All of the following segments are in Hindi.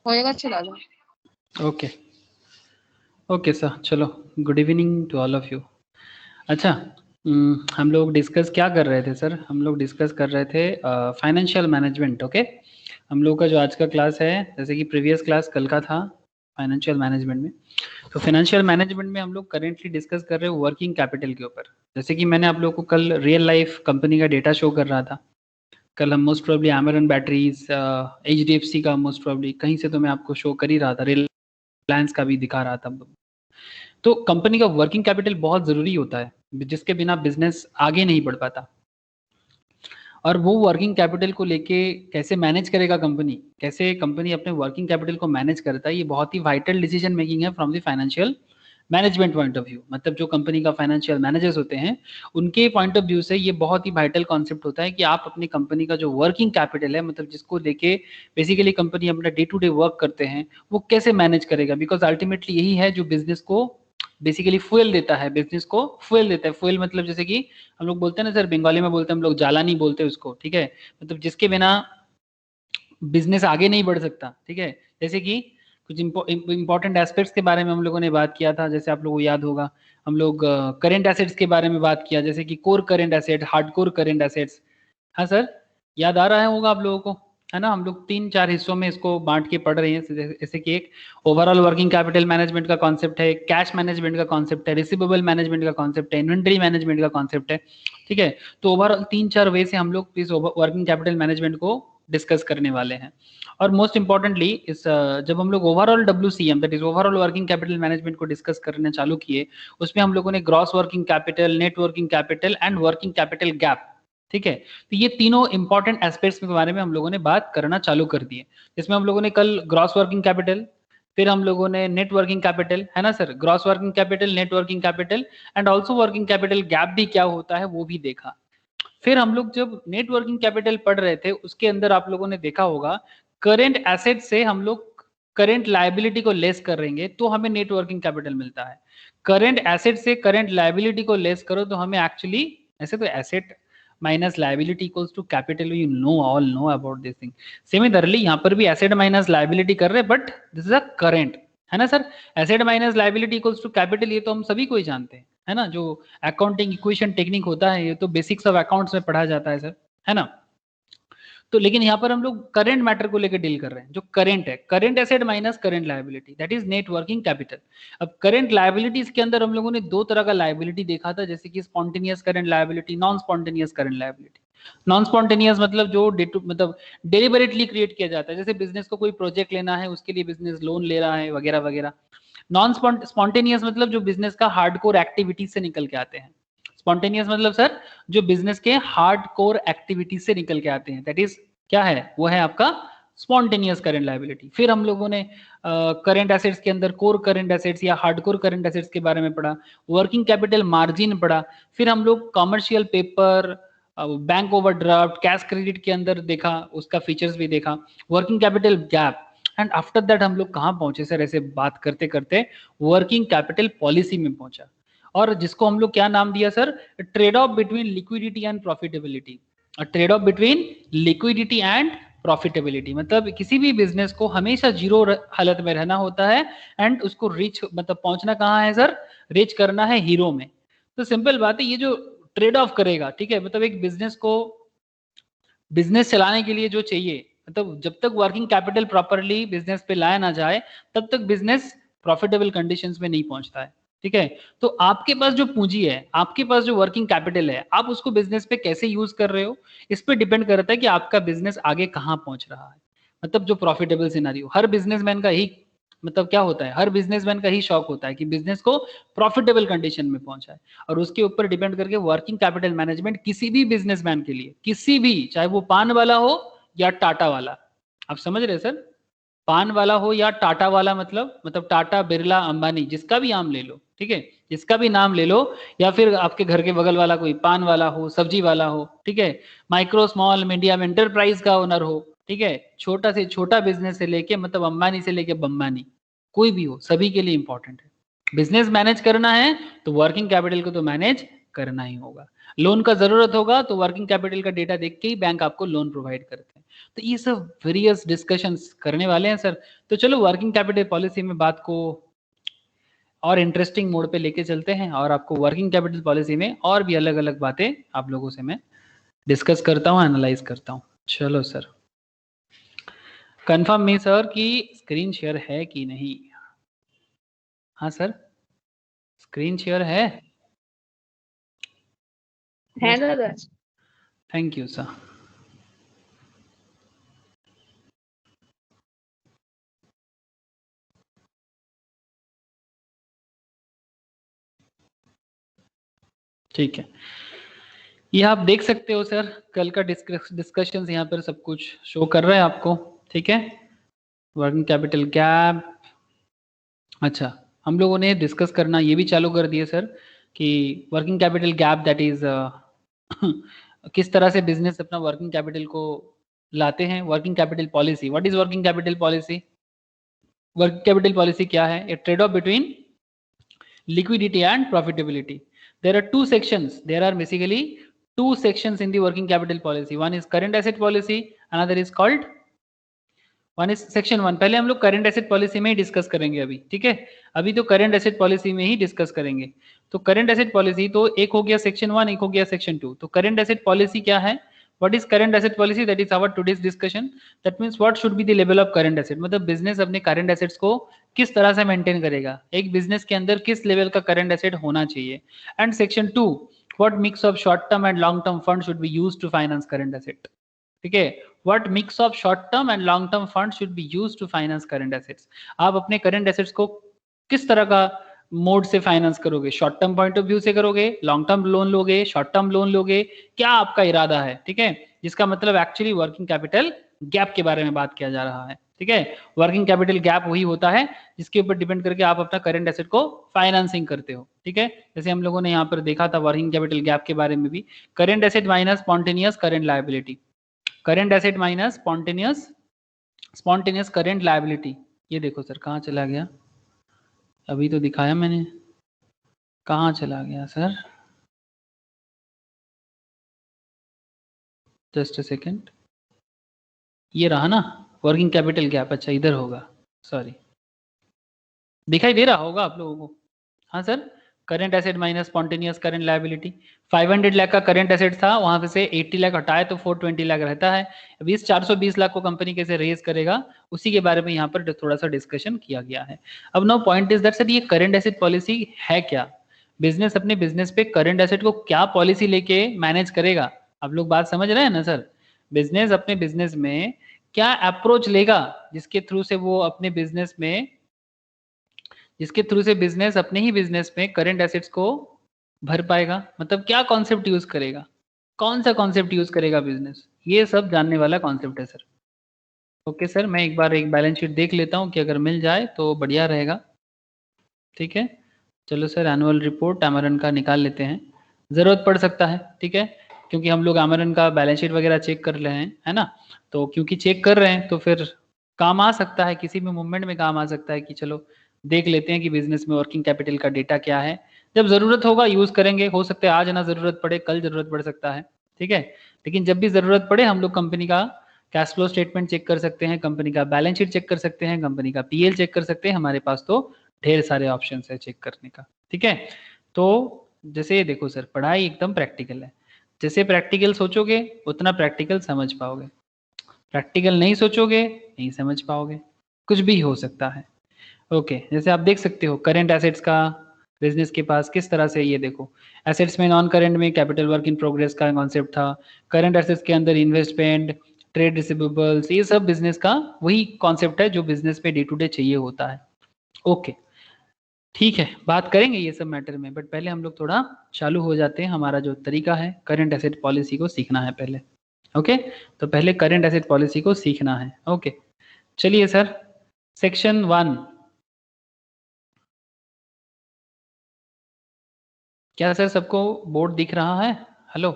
होएगा, चला जाओ। ओके ओके सर, चलो good evening to all of you. अच्छा, हम लोग डिस्कस क्या कर रहे थे सर? हम लोग डिस्कस कर रहे थे फाइनेंशियल मैनेजमेंट। ओके, हम लोग का जो आज का क्लास है, जैसे कि प्रीवियस क्लास कल का था फाइनेंशियल मैनेजमेंट में, तो फाइनेंशियल मैनेजमेंट में हम लोग करेंटली डिस्कस कर रहे हैं वर्किंग कैपिटल के ऊपर। जैसे कि मैंने आप लोगों को कल रियल लाइफ कंपनी का डेटा शो कर रहा था। कल हम मोस्ट प्रोबेबली एमरन बैटरीज, HDFC का मोस्ट प्रोबेबली कहीं से तो मैं आपको शो कर ही रहा था, रिलायंस का भी दिखा रहा था। तो कंपनी का वर्किंग कैपिटल बहुत ज़रूरी होता है, जिसके बिना बिजनेस आगे नहीं बढ़ पाता। और वो वर्किंग कैपिटल को लेके कैसे मैनेज करेगा कंपनी, कैसे कंपनी अपने वर्किंग कैपिटल को मैनेज करता है, ये बहुत ही वाइटल डिसीजन मेकिंग है from the financial management point of view. मतलब जो कंपनी का फाइनेंशियल मैनेजर्स होते हैं, उनके पॉइंट ऑफ व्यू से ये बहुत ही वाइटल कॉन्सेप्ट होता है कि आप अपनी कंपनी का जो वर्किंग कैपिटल है, मतलब जिसको लेके बेसिकली कंपनी अपना डे टू डे वर्क करते हैं, वो कैसे मैनेज करेगा। बिकॉज अल्टीमेटली यही है जो बिजनेस को बेसिकली फ्यूल देता है, बिजनेस को फ्यूल देता है। फ्यूल मतलब जैसे कि हम लोग बोलते हैं ना सर, बंगाली में बोलते हैं हम लोग, जाला नहीं बोलते उसको, ठीक है। मतलब जिसके बिना बिजनेस आगे नहीं बढ़ सकता, ठीक है। जैसे कि कुछ इंपॉर्टेंट एस्पेक्ट्स के बारे में हम लोगों ने बात किया था, जैसे आप लोगों को याद होगा, हम लोग करेंट एसेट्स के बारे में बात किया, जैसे कि core current asset, hard core current assets. हाँ सर, याद आ रहा है होगा आप लोगों को, है ना। हम लोग 3-4 हिस्सों में इसको बांट के पढ़ रहे हैं। जैसे कि एक ओवरऑल वर्किंग कैपिटल मैनेजमेंट का कॉन्सेप्ट है, कैश मैनेजमेंट का कॉन्सेप्ट है, रिसीवेबल मैनेजमेंट का कॉन्सेप्ट है, इन्वेंट्री मैनेजमेंट का कॉन्सेप्ट है, ठीक है। तो ओवरऑल 3-4 वे से हम लोग इस वर्किंग कैपिटल मैनेजमेंट को डिस्कस करने वाले हैं। और मोस्ट इंपॉर्टेंटली इस जब हम लोग overall WCM, that is overall working capital management को डिस्कस करने चालू किए, उसमें हम लोगों ने gross working capital, net working capital and working capital gap, ठीक है। तो ये तीनों इंपॉर्टेंट एस्पेक्ट्स के बारे में हम लोगों ने बात करना चालू कर दिए। जिसमें हम लोगों ने कल ग्रॉस वर्किंग कैपिटल, फिर हम लोगों ने नेट वर्किंग कैपिटल, है ना sir, gross working capital, net working capital and also working capital gap भी क्या होता है वो भी देखा। फिर हम लोग जब नेट वर्किंग कैपिटल पढ़ रहे थे, उसके अंदर आप लोगों ने देखा होगा, करेंट एसेट से हम लोग करेंट लायबिलिटी को लेस करेंगे तो हमें नेट वर्किंग कैपिटल मिलता है। करेंट एसेट से करेंट लायबिलिटी को लेस करो तो हमें एक्चुअली, ऐसे तो asset minus liability equals to capital, you know all know about this thing. Similarly यहाँ पर भी एसेट माइनस लायबिलिटी कर रहे हैं, but this is a current, है ना sir. Asset minus liability equals to capital, ये तो हम सभी को ही जानते हैं, है ना। जो अकाउंटिंग इक्वेशन टेक्निक होता है, ये तो बेसिक्स ऑफ अकाउंट्स में पढ़ा जाता है सर, है ना। तो लेकिन यहाँ पर हम लोग करंट मैटर को लेकर डील कर रहे हैं। जो करंट है, current asset minus current liability, that is net working capital. अब करंट लायबिलिटीज के अंदर हम लोगों ने दो तरह का लायबिलिटी देखा था, जैसे कि spontaneous current liability, non spontaneous current liability. Non spontaneous मतलब जो मतलब डेलिबरेटली क्रिएट किया जाता है, जैसे बिजनेस को कोई प्रोजेक्ट लेना है, उसके लिए बिजनेस लोन ले रहा है वगैरह वगैरह। नॉन स्पॉन्टेनियस मतलब जो बिजनेस का हार्डकोर एक्टिविटीज से निकल के आते हैं। स्पॉन्टेनियस मतलब सर जो बिजनेस के हार्डकोर एक्टिविटीज से निकल के आते हैं, दैट इज क्या है, वो है आपका स्पॉन्टेनियस करंट लायबिलिटी। फिर हम लोगों ने करंट एसेट्स के अंदर कोर करंट एसेट्स या हार्डकोर करंट एसेट्स के बारे में पढ़ा, वर्किंग कैपिटल मार्जिन पढ़ा। फिर हम लोग commercial paper, bank overdraft, cash credit के अंदर देखा, उसका फीचर्स भी देखा, working capital gap. And after that हम लोग कहाँ पहुंचे सर, ऐसे बात करते करते वर्किंग कैपिटल पॉलिसी में पहुंचा, और जिसको हम लोग क्या नाम दिया sir, trade off between liquidity and profitability. Trade off between liquidity and profitability, मतलब किसी भी बिजनेस को हमेशा जीरो हालत में रहना होता है, एंड उसको रिच मतलब पहुंचना कहाँ है सर, रिच करना है हीरो में। तो सिंपल बात है, ये जो ट्रेड ऑफ करेगा, ठीक है, मतलब एक बिजनेस को, बिजनेस चलाने के लिए जो चाहिए, मतलब जब तक वर्किंग कैपिटल प्रॉपरली बिजनेस पे लाया ना जाए, तब तक बिजनेस प्रॉफिटेबल कंडीशंस में नहीं पहुंचता है, ठीक है। तो आपके पास जो पूंजी है, आपके पास जो वर्किंग कैपिटल है, आप उसको बिजनेस पे कैसे यूज कर रहे हो, इस पे डिपेंड करता है कि आपका बिजनेस आगे कहाँ पहुंच रहा है। मतलब जो प्रॉफिटेबल सिनेरियो, हर बिजनेसमैन का ही मतलब क्या होता है, हर बिजनेसमैन का ही शौक होता है कि बिजनेस को प्रॉफिटेबल कंडीशन में पहुंचाए। और उसके ऊपर डिपेंड करके वर्किंग कैपिटल मैनेजमेंट किसी भी बिजनेसमैन के लिए, किसी भी, चाहे वो पान वाला हो या टाटा वाला, आप समझ रहे सर, पान वाला हो या टाटा वाला, मतलब टाटा, बिरला, अंबानी, जिसका भी नाम ले लो, ठीक है, जिसका भी नाम ले लो, या फिर आपके घर के बगल वाला कोई पान वाला हो, सब्जी वाला हो, ठीक है, माइक्रो स्मॉल मीडियम एंटरप्राइज का ओनर हो, ठीक है, छोटा से छोटा बिजनेस से लेके मतलब अंबानी से लेके बम्बानी, कोई भी हो, सभी के लिए इंपॉर्टेंट है। बिजनेस मैनेज करना है तो वर्किंग कैपिटल को तो मैनेज करना ही होगा। लोन का जरूरत होगा तो वर्किंग कैपिटल का डेटा देख के ही बैंक आपको लोन प्रोवाइड करते हैं। तो ये सब वेरियस डिस्कशंस करने वाले हैं सर। तो चलो वर्किंग कैपिटल पॉलिसी में बात को और इंटरेस्टिंग मोड पे लेके चलते हैं, और आपको वर्किंग कैपिटल पॉलिसी में और भी अलग अलग बातें आप लोगों से मैं डिस्कस करता हूँ, एनालाइज करता हूँ। चलो सर, कंफर्म मी सर कि स्क्रीन शेयर है कि नहीं। हाँ सर, स्क्रीन शेयर है दादा। Thank you sir. ठीक है, ये आप देख सकते हो सर, कल का डिस्कशंस यहाँ पर सब कुछ शो कर रहा है आपको। ठीक है, वर्किंग कैपिटल गैप। अच्छा, हम लोगों ने डिस्कस करना ये भी चालू कर दिया सर कि working capital gap that is किस तरह से बिजनेस अपना वर्किंग कैपिटल को लाते हैं। Working capital policy, what is working capital policy? Working capital policy क्या है? ए trade off between liquidity and profitability. There are two sections. There are basically two sections in the working capital policy. One is current asset policy, another is called one is section 1. पहले हम लोग current asset policy में ही डिस्कस करेंगे अभी, ठीक है? अभी तो current asset policy में ही डिस्कस करेंगे। तो current asset policy तो एक हो गया section 1, एक हो गया section 2। तो current asset policy क्या है? What is current asset policy? That is our today's discussion. That means what should be the level of current asset? मतलब बिजनेस अपने current assets को किस तरह से मेंटेन करेगा, एक बिजनेस के अंदर किस लेवल का current asset होना चाहिए। And section 2, what mix of short term and long term fund should be used to finance current asset? ठीक है, what mix of short term and long term fund should be used to finance current assets? आप अपने current assets को किस तरह का मोड से फाइनेंस करोगे? Short term point of view से करोगे, लॉन्ग टर्म लोन लोगे, शॉर्ट टर्म लोन लोगे, क्या आपका इरादा है? ठीक है, जिसका मतलब एक्चुअली वर्किंग कैपिटल गैप के बारे में बात किया जा रहा है। ठीक है, वर्किंग कैपिटल गैप वही होता है जिसके ऊपर डिपेंड करके आप अपना करंट एसेट को फाइनेंसिंग करते हो। ठीक है, जैसे हम लोगों ने यहाँ पर देखा था वर्किंग कैपिटल गैप के बारे में भी, current asset minus spontaneous current liability, current asset minus spontaneous current liability. ये देखो सर, कहाँ चला गया? अभी तो दिखाया मैंने, कहाँ चला गया सर? जस्ट अ सेकेंड, ये रहा ना वर्किंग कैपिटल गैप। अच्छा, इधर होगा, सॉरी, दिखाई दे रहा होगा आप लोगों को। हाँ sir, current asset minus spontaneous current liability. 500 lakh का करंट एसेट था, वहां से 80 लाख हटाए तो 420 लाख रहता है। अब इस 420 लाख को कंपनी कैसे रेज करेगा, उसी के बारे में यहाँ पर थोड़ा सा डिस्कशन किया गया है। अब no point is that sir, ये करंट एसेट पॉलिसी है क्या? बिजनेस अपने बिजनेस पे करंट एसेट को क्या पॉलिसी लेके मैनेज करेगा? आप लोग बात समझ रहे हैं ना सर? बिजनेस अपने बिजनेस में क्या अप्रोच लेगा जिसके थ्रू से वो अपने बिजनेस में, जिसके थ्रू से बिजनेस अपने ही बिजनेस में करंट एसेट्स को भर पाएगा? मतलब क्या कॉन्सेप्ट यूज करेगा, कौन सा कॉन्सेप्ट यूज करेगा बिजनेस, ये सब जानने वाला कॉन्सेप्ट है सर। ओके सर, मैं एक बार एक बैलेंस शीट देख लेता हूँ कि अगर मिल जाए तो बढ़िया रहेगा। ठीक है, चलो सर, एनुअल रिपोर्ट अमरन का निकाल लेते हैं, ज़रूरत पड़ सकता है। ठीक है, क्योंकि हम लोग अमरन का बैलेंस शीट वगैरह चेक कर रहे हैं, है ना? तो क्योंकि चेक कर रहे हैं तो फिर काम आ सकता है, किसी भी मूवमेंट में काम आ सकता है कि चलो देख लेते हैं कि बिजनेस में वर्किंग कैपिटल का डेटा क्या है। जब ज़रूरत होगा यूज़ करेंगे, हो सकता है आज ना ज़रूरत पड़े, कल ज़रूरत पड़ सकता है। ठीक है, लेकिन जब भी ज़रूरत पड़े हम लोग कंपनी का कैश फ्लो स्टेटमेंट चेक कर सकते हैं, कंपनी का बैलेंस शीट चेक कर सकते हैं, कंपनी का पीएल चेक कर सकते हैं। हमारे पास तो ढेर सारे ऑप्शन है चेक करने का। ठीक है, तो जैसे ये देखो सर, पढ़ाई एकदम प्रैक्टिकल है, जैसे प्रैक्टिकल सोचोगे उतना प्रैक्टिकल समझ पाओगे, प्रैक्टिकल नहीं सोचोगे नहीं समझ पाओगे, कुछ भी हो सकता है। ओके, जैसे आप देख सकते हो करंट एसेट्स का बिजनेस के पास किस तरह से, ये देखो एसेट्स में नॉन करंट में कैपिटल वर्क इन प्रोग्रेस का कॉन्सेप्ट था, करंट एसेट्स के अंदर इन्वेस्टमेंट, ट्रेड रिसीवेबल्स, ये सब बिजनेस का वही कॉन्सेप्ट है जो बिजनेस पे डे टू डे चाहिए होता है। ओके, ठीक है, बात करेंगे ये सब मैटर में, बट पहले हम लोग थोड़ा चालू हो जाते हैं। हमारा जो तरीका है करंट एसेट पॉलिसी को सीखना है पहले। ओके, तो पहले करंट एसेट पॉलिसी को सीखना है। ओके, चलिए सर, सेक्शन 1, क्या सर सबको बोर्ड दिख रहा है? हेलो,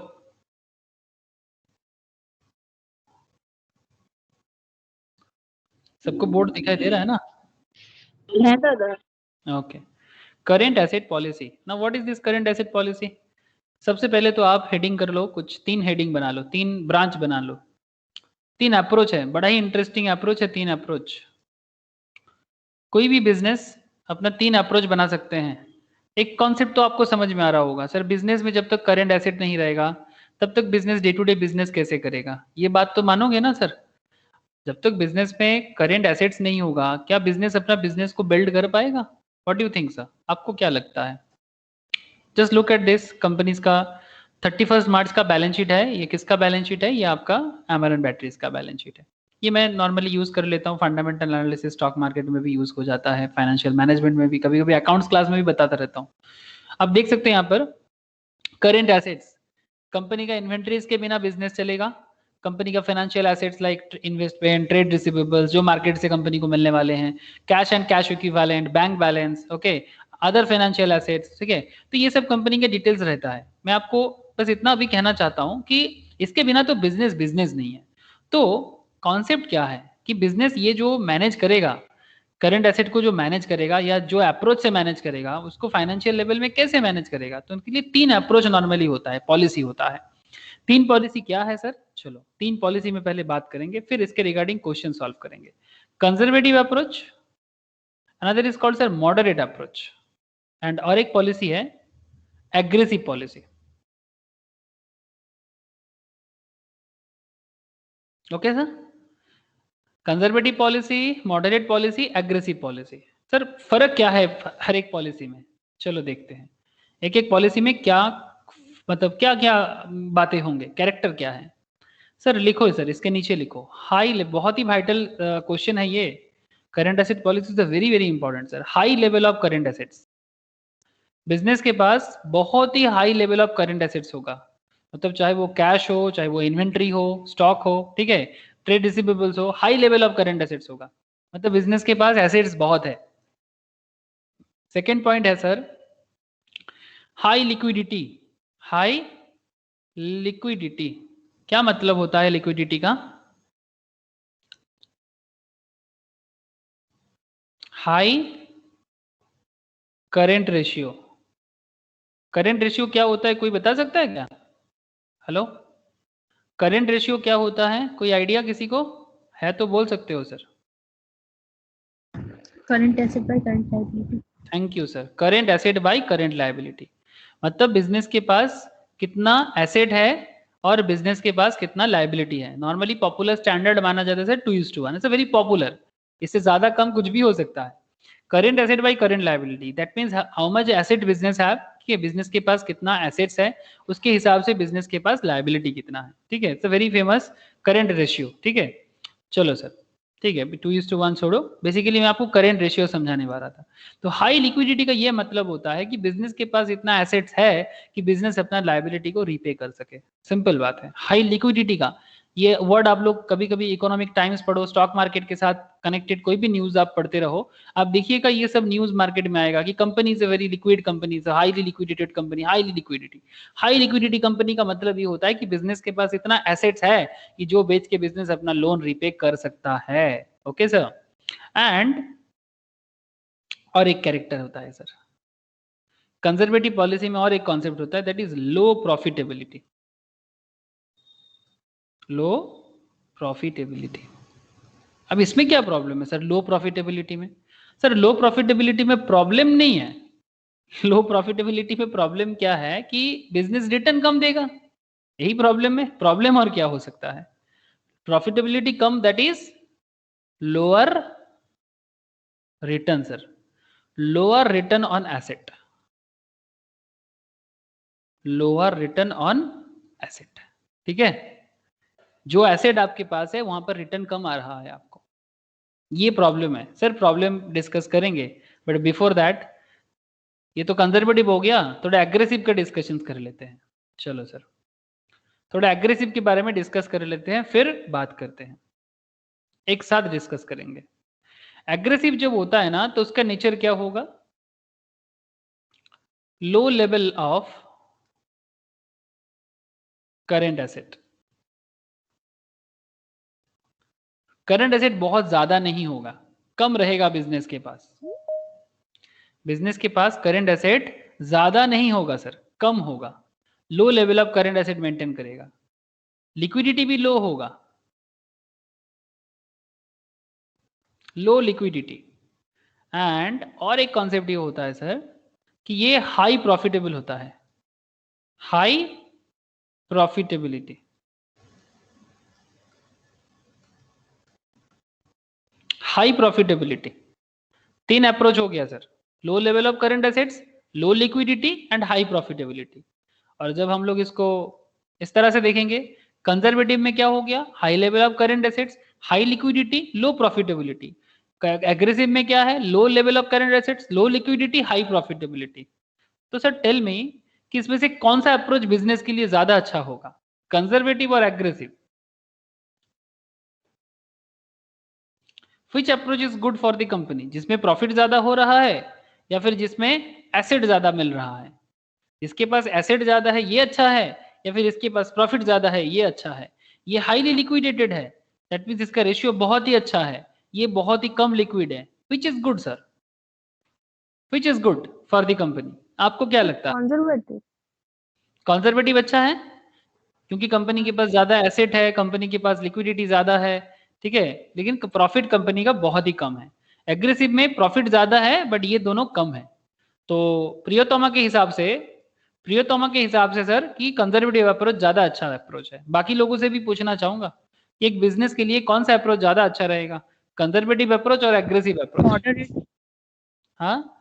सबको बोर्ड दिखाई दे रहा है ना? है दादा। Okay, current asset policy. Now what is this current asset policy? सबसे पहले तो आप हेडिंग कर लो, कुछ 3 हेडिंग बना लो, 3 ब्रांच बना लो। 3 अप्रोच है, बड़ा ही इंटरेस्टिंग अप्रोच है 3 अप्रोच। कोई भी बिजनेस अपना 3 अप्रोच बना सकते हैं। एक कॉन्सेप्ट तो आपको समझ में आ रहा होगा सर, बिजनेस में जब तक करंट एसेट नहीं रहेगा तब तक business day to day business कैसे करेगा? ये बात तो मानोगे ना सर? जब तक बिजनेस में करंट एसेट्स नहीं होगा, क्या बिजनेस अपना बिजनेस को बिल्ड कर पाएगा? What do you think sir, आपको क्या लगता है? Just look at this companies का 31 मार्च का बैलेंस शीट है। ये किसका बैलेंस शीट है? ये आपका एमआरएन बैटरीज का बैलेंस शीट है। ये मैं नॉर्मली यूज कर लेता हूँ, फंडामेंटल एनालिसिस स्टॉक मार्केट में भी यूज हो जाता है, फाइनेंशियल मैनेजमेंट में भी, कभी कभी अकाउंट्स क्लास में भी बताता रहता हूँ। आप देख सकते हैं यहाँ पर करेंट एसेट्स, कंपनी का इन्वेंट्रीज के बिना बिजनेस चलेगा। कंपनी का financial assets like investment, trade receivables जो मार्केट से कंपनी को मिलने वाले हैं, cash and cash equivalent, bank balance, okay, other financial assets, ठीक है। तो ये सब कंपनी के डिटेल्स रहता है। मैं आपको बस इतना भी कहना चाहता हूं कि इसके बिना तो बिजनेस बिजनेस नहीं है। तो कॉन्सेप्ट क्या है कि बिजनेस ये जो मैनेज करेगा, करंट एसेट को जो मैनेज करेगा या जो अप्रोच से मैनेज करेगा, उसको फाइनेंशियल लेवल में कैसे मैनेज करेगा? तो उनके लिए 3 अप्रोच नॉर्मली होता है, पॉलिसी होता है। 3 पॉलिसी क्या है सर? चलो 3 पॉलिसी में पहले बात करेंगे, फिर इसके रिगार्डिंग क्वेश्चन सॉल्व करेंगे। Conservative approach, another is called sir moderate approach, and और एक पॉलिसी है aggressive policy. Okay sir, conservative policy, moderate policy, aggressive policy. Sir फर्क क्या है हर एक पॉलिसी में? चलो देखते हैं एक एक पॉलिसी में क्या मतलब क्या क्या बातें होंगे, कैरेक्टर क्या है। सर लिखो सर, इसके नीचे लिखो हाई, बहुत ही वाइटल क्वेश्चन है ये। Current asset policy is very very important sir. High level of current assets, business के पास बहुत ही high level of current assets होगा। मतलब चाहे वो कैश हो, चाहे वो इन्वेंट्री हो, स्टॉक हो, ठीक है, ट्रेड रिसीवेबल्स हो, high level of current assets होगा। मतलब बिजनेस के पास एसेट्स बहुत है। सेकेंड पॉइंट है sir high liquidity. High liquidity, क्या मतलब होता है लिक्विडिटी का? High current ratio. Current ratio क्या होता है, कोई बता सकता है क्या? हेलो, करेंट रेशियो क्या होता है? कोई आइडिया किसी को है तो बोल सकते हो sir. Current asset by current liability. Thank you sir, current asset by current liability. मतलब बिजनेस के पास कितना एसेट है और बिजनेस के पास कितना लायबिलिटी है। नॉर्मली पॉपुलर स्टैंडर्ड माना जाता है सर 2:1, इट्स वेरी पॉपुलर। इससे ज्यादा कम कुछ भी हो सकता है। Current asset by current liability, that means how much asset business have, ठीक है, बिजनेस के पास कितना एसेट्स है उसके हिसाब से बिजनेस के पास लायबिलिटी कितना है, ठीक है। It's a very famous current ratio, ठीक है। चलो सर, ठीक है, 2:1 छोड़ो, बेसिकली मैं आपको करेंट रेशियो समझाने वाला था। तो हाई लिक्विडिटी का ये मतलब होता है कि बिजनेस के पास इतना एसेट्स है कि बिजनेस अपना लायबिलिटी को रीपे कर सके। सिंपल बात है, हाई लिक्विडिटी का ये वर्ड आप लोग कभी कभी इकोनॉमिक टाइम्स पढ़ो, स्टॉक मार्केट के साथ कनेक्टेड कोई भी न्यूज आप पढ़ते रहो, आप देखिएगा ये सब न्यूज मार्केट में आएगा कि company is a very liquid company, highly liquidated company, highly liquidity. High liquidity company का मतलब ये होता है कि बिजनेस के पास इतना एसेट्स है कि जो बेच के बिजनेस अपना लोन रीपे कर सकता है। ओके सर, एंड और एक कैरेक्टर होता है सर कंजर्वेटिव पॉलिसी में, और एक कॉन्सेप्ट होता है that is low profitability. Low profitability. अब इसमें क्या प्रॉब्लम है सर लो प्रॉफिटेबिलिटी में? सर लो प्रॉफिटेबिलिटी में प्रॉब्लम नहीं है। लो प्रॉफिटेबिलिटी में प्रॉब्लम क्या है कि बिजनेस रिटर्न कम देगा, यही प्रॉब्लम है। प्रॉब्लम और क्या हो सकता है? Profitability come, that is lower return sir, lower return on asset, lower return on asset, ठीक है। जो एसेट आपके पास है वहां पर रिटर्न कम आ रहा है आपको, ये प्रॉब्लम है सर। प्रॉब्लम डिस्कस करेंगे, बट बिफोर दैट ये तो कंजर्वेटिव हो गया, थोड़ा एग्रेसिव का डिस्कशन कर लेते हैं। चलो सर, थोड़ा एग्रेसिव के बारे में डिस्कस कर लेते हैं, फिर बात करते हैं, एक साथ डिस्कस करेंगे। एग्रेसिव जब होता है ना तो उसका नेचर क्या होगा? Low level of current asset. Current asset बहुत ज्यादा नहीं होगा, कम रहेगा बिजनेस के पास। बिजनेस के पास करंट एसेट ज्यादा नहीं होगा सर, कम होगा। Low level of current asset maintain करेगा, लिक्विडिटी भी लो होगा, लो लिक्विडिटी। एंड और एक कॉन्सेप्ट ये होता है सर कि ये हाई प्रॉफिटेबल होता है, high profitability. High profitability, 3 approach हो गया sir, low level of current assets, low liquidity and high profitability. और जब हम लोग इसको इस तरह से देखेंगे, कंजर्वेटिव में क्या हो गया, high level of current assets, high liquidity, low profitability. Aggressive में क्या है, low level of current assets, low liquidity, high profitability. तो सर टेल मी कि इसमें से कौन सा अप्रोच बिजनेस के लिए ज्यादा अच्छा होगा, कंजर्वेटिव और aggressive? Which approach is good for the company, जिसमें प्रॉफिट ज्यादा हो रहा है या फिर जिसमें एसेट ज्यादा मिल रहा है? इसके पास एसेट ज्यादा है ये अच्छा है, या फिर इसके पास प्रॉफिट ज्यादा है ये अच्छा है? ये हाईली लिक्विडेटेड है, दैट मीन्स इसका रेशियो बहुत ही अच्छा है, ये बहुत ही कम लिक्विड है। Which is good sir, which is good for the company? आपको क्या लगता है? कंजर्वेटिव। कंजर्वेटिव अच्छा है, क्योंकि कंपनी के पास ज्यादा एसेट है, कंपनी के पास लिक्विडिटी ज्यादा है, ठीक है, लेकिन प्रॉफिट कंपनी का बहुत ही कम है। एग्रेसिव में प्रॉफिट ज्यादा है बट ये दोनों कम है। तो प्रियोतमा के हिसाब से, प्रियोतमा के हिसाब से सर कि कंजर्वेटिव अप्रोच ज्यादा अच्छा अप्रोच है। बाकी लोगों से भी पूछना चाहूंगा कि एक बिजनेस के लिए कौन सा अप्रोच ज्यादा अच्छा रहेगा, कंजर्वेटिव अप्रोच और एग्रेसिव अप्रोच? मॉडरेट। हाँ,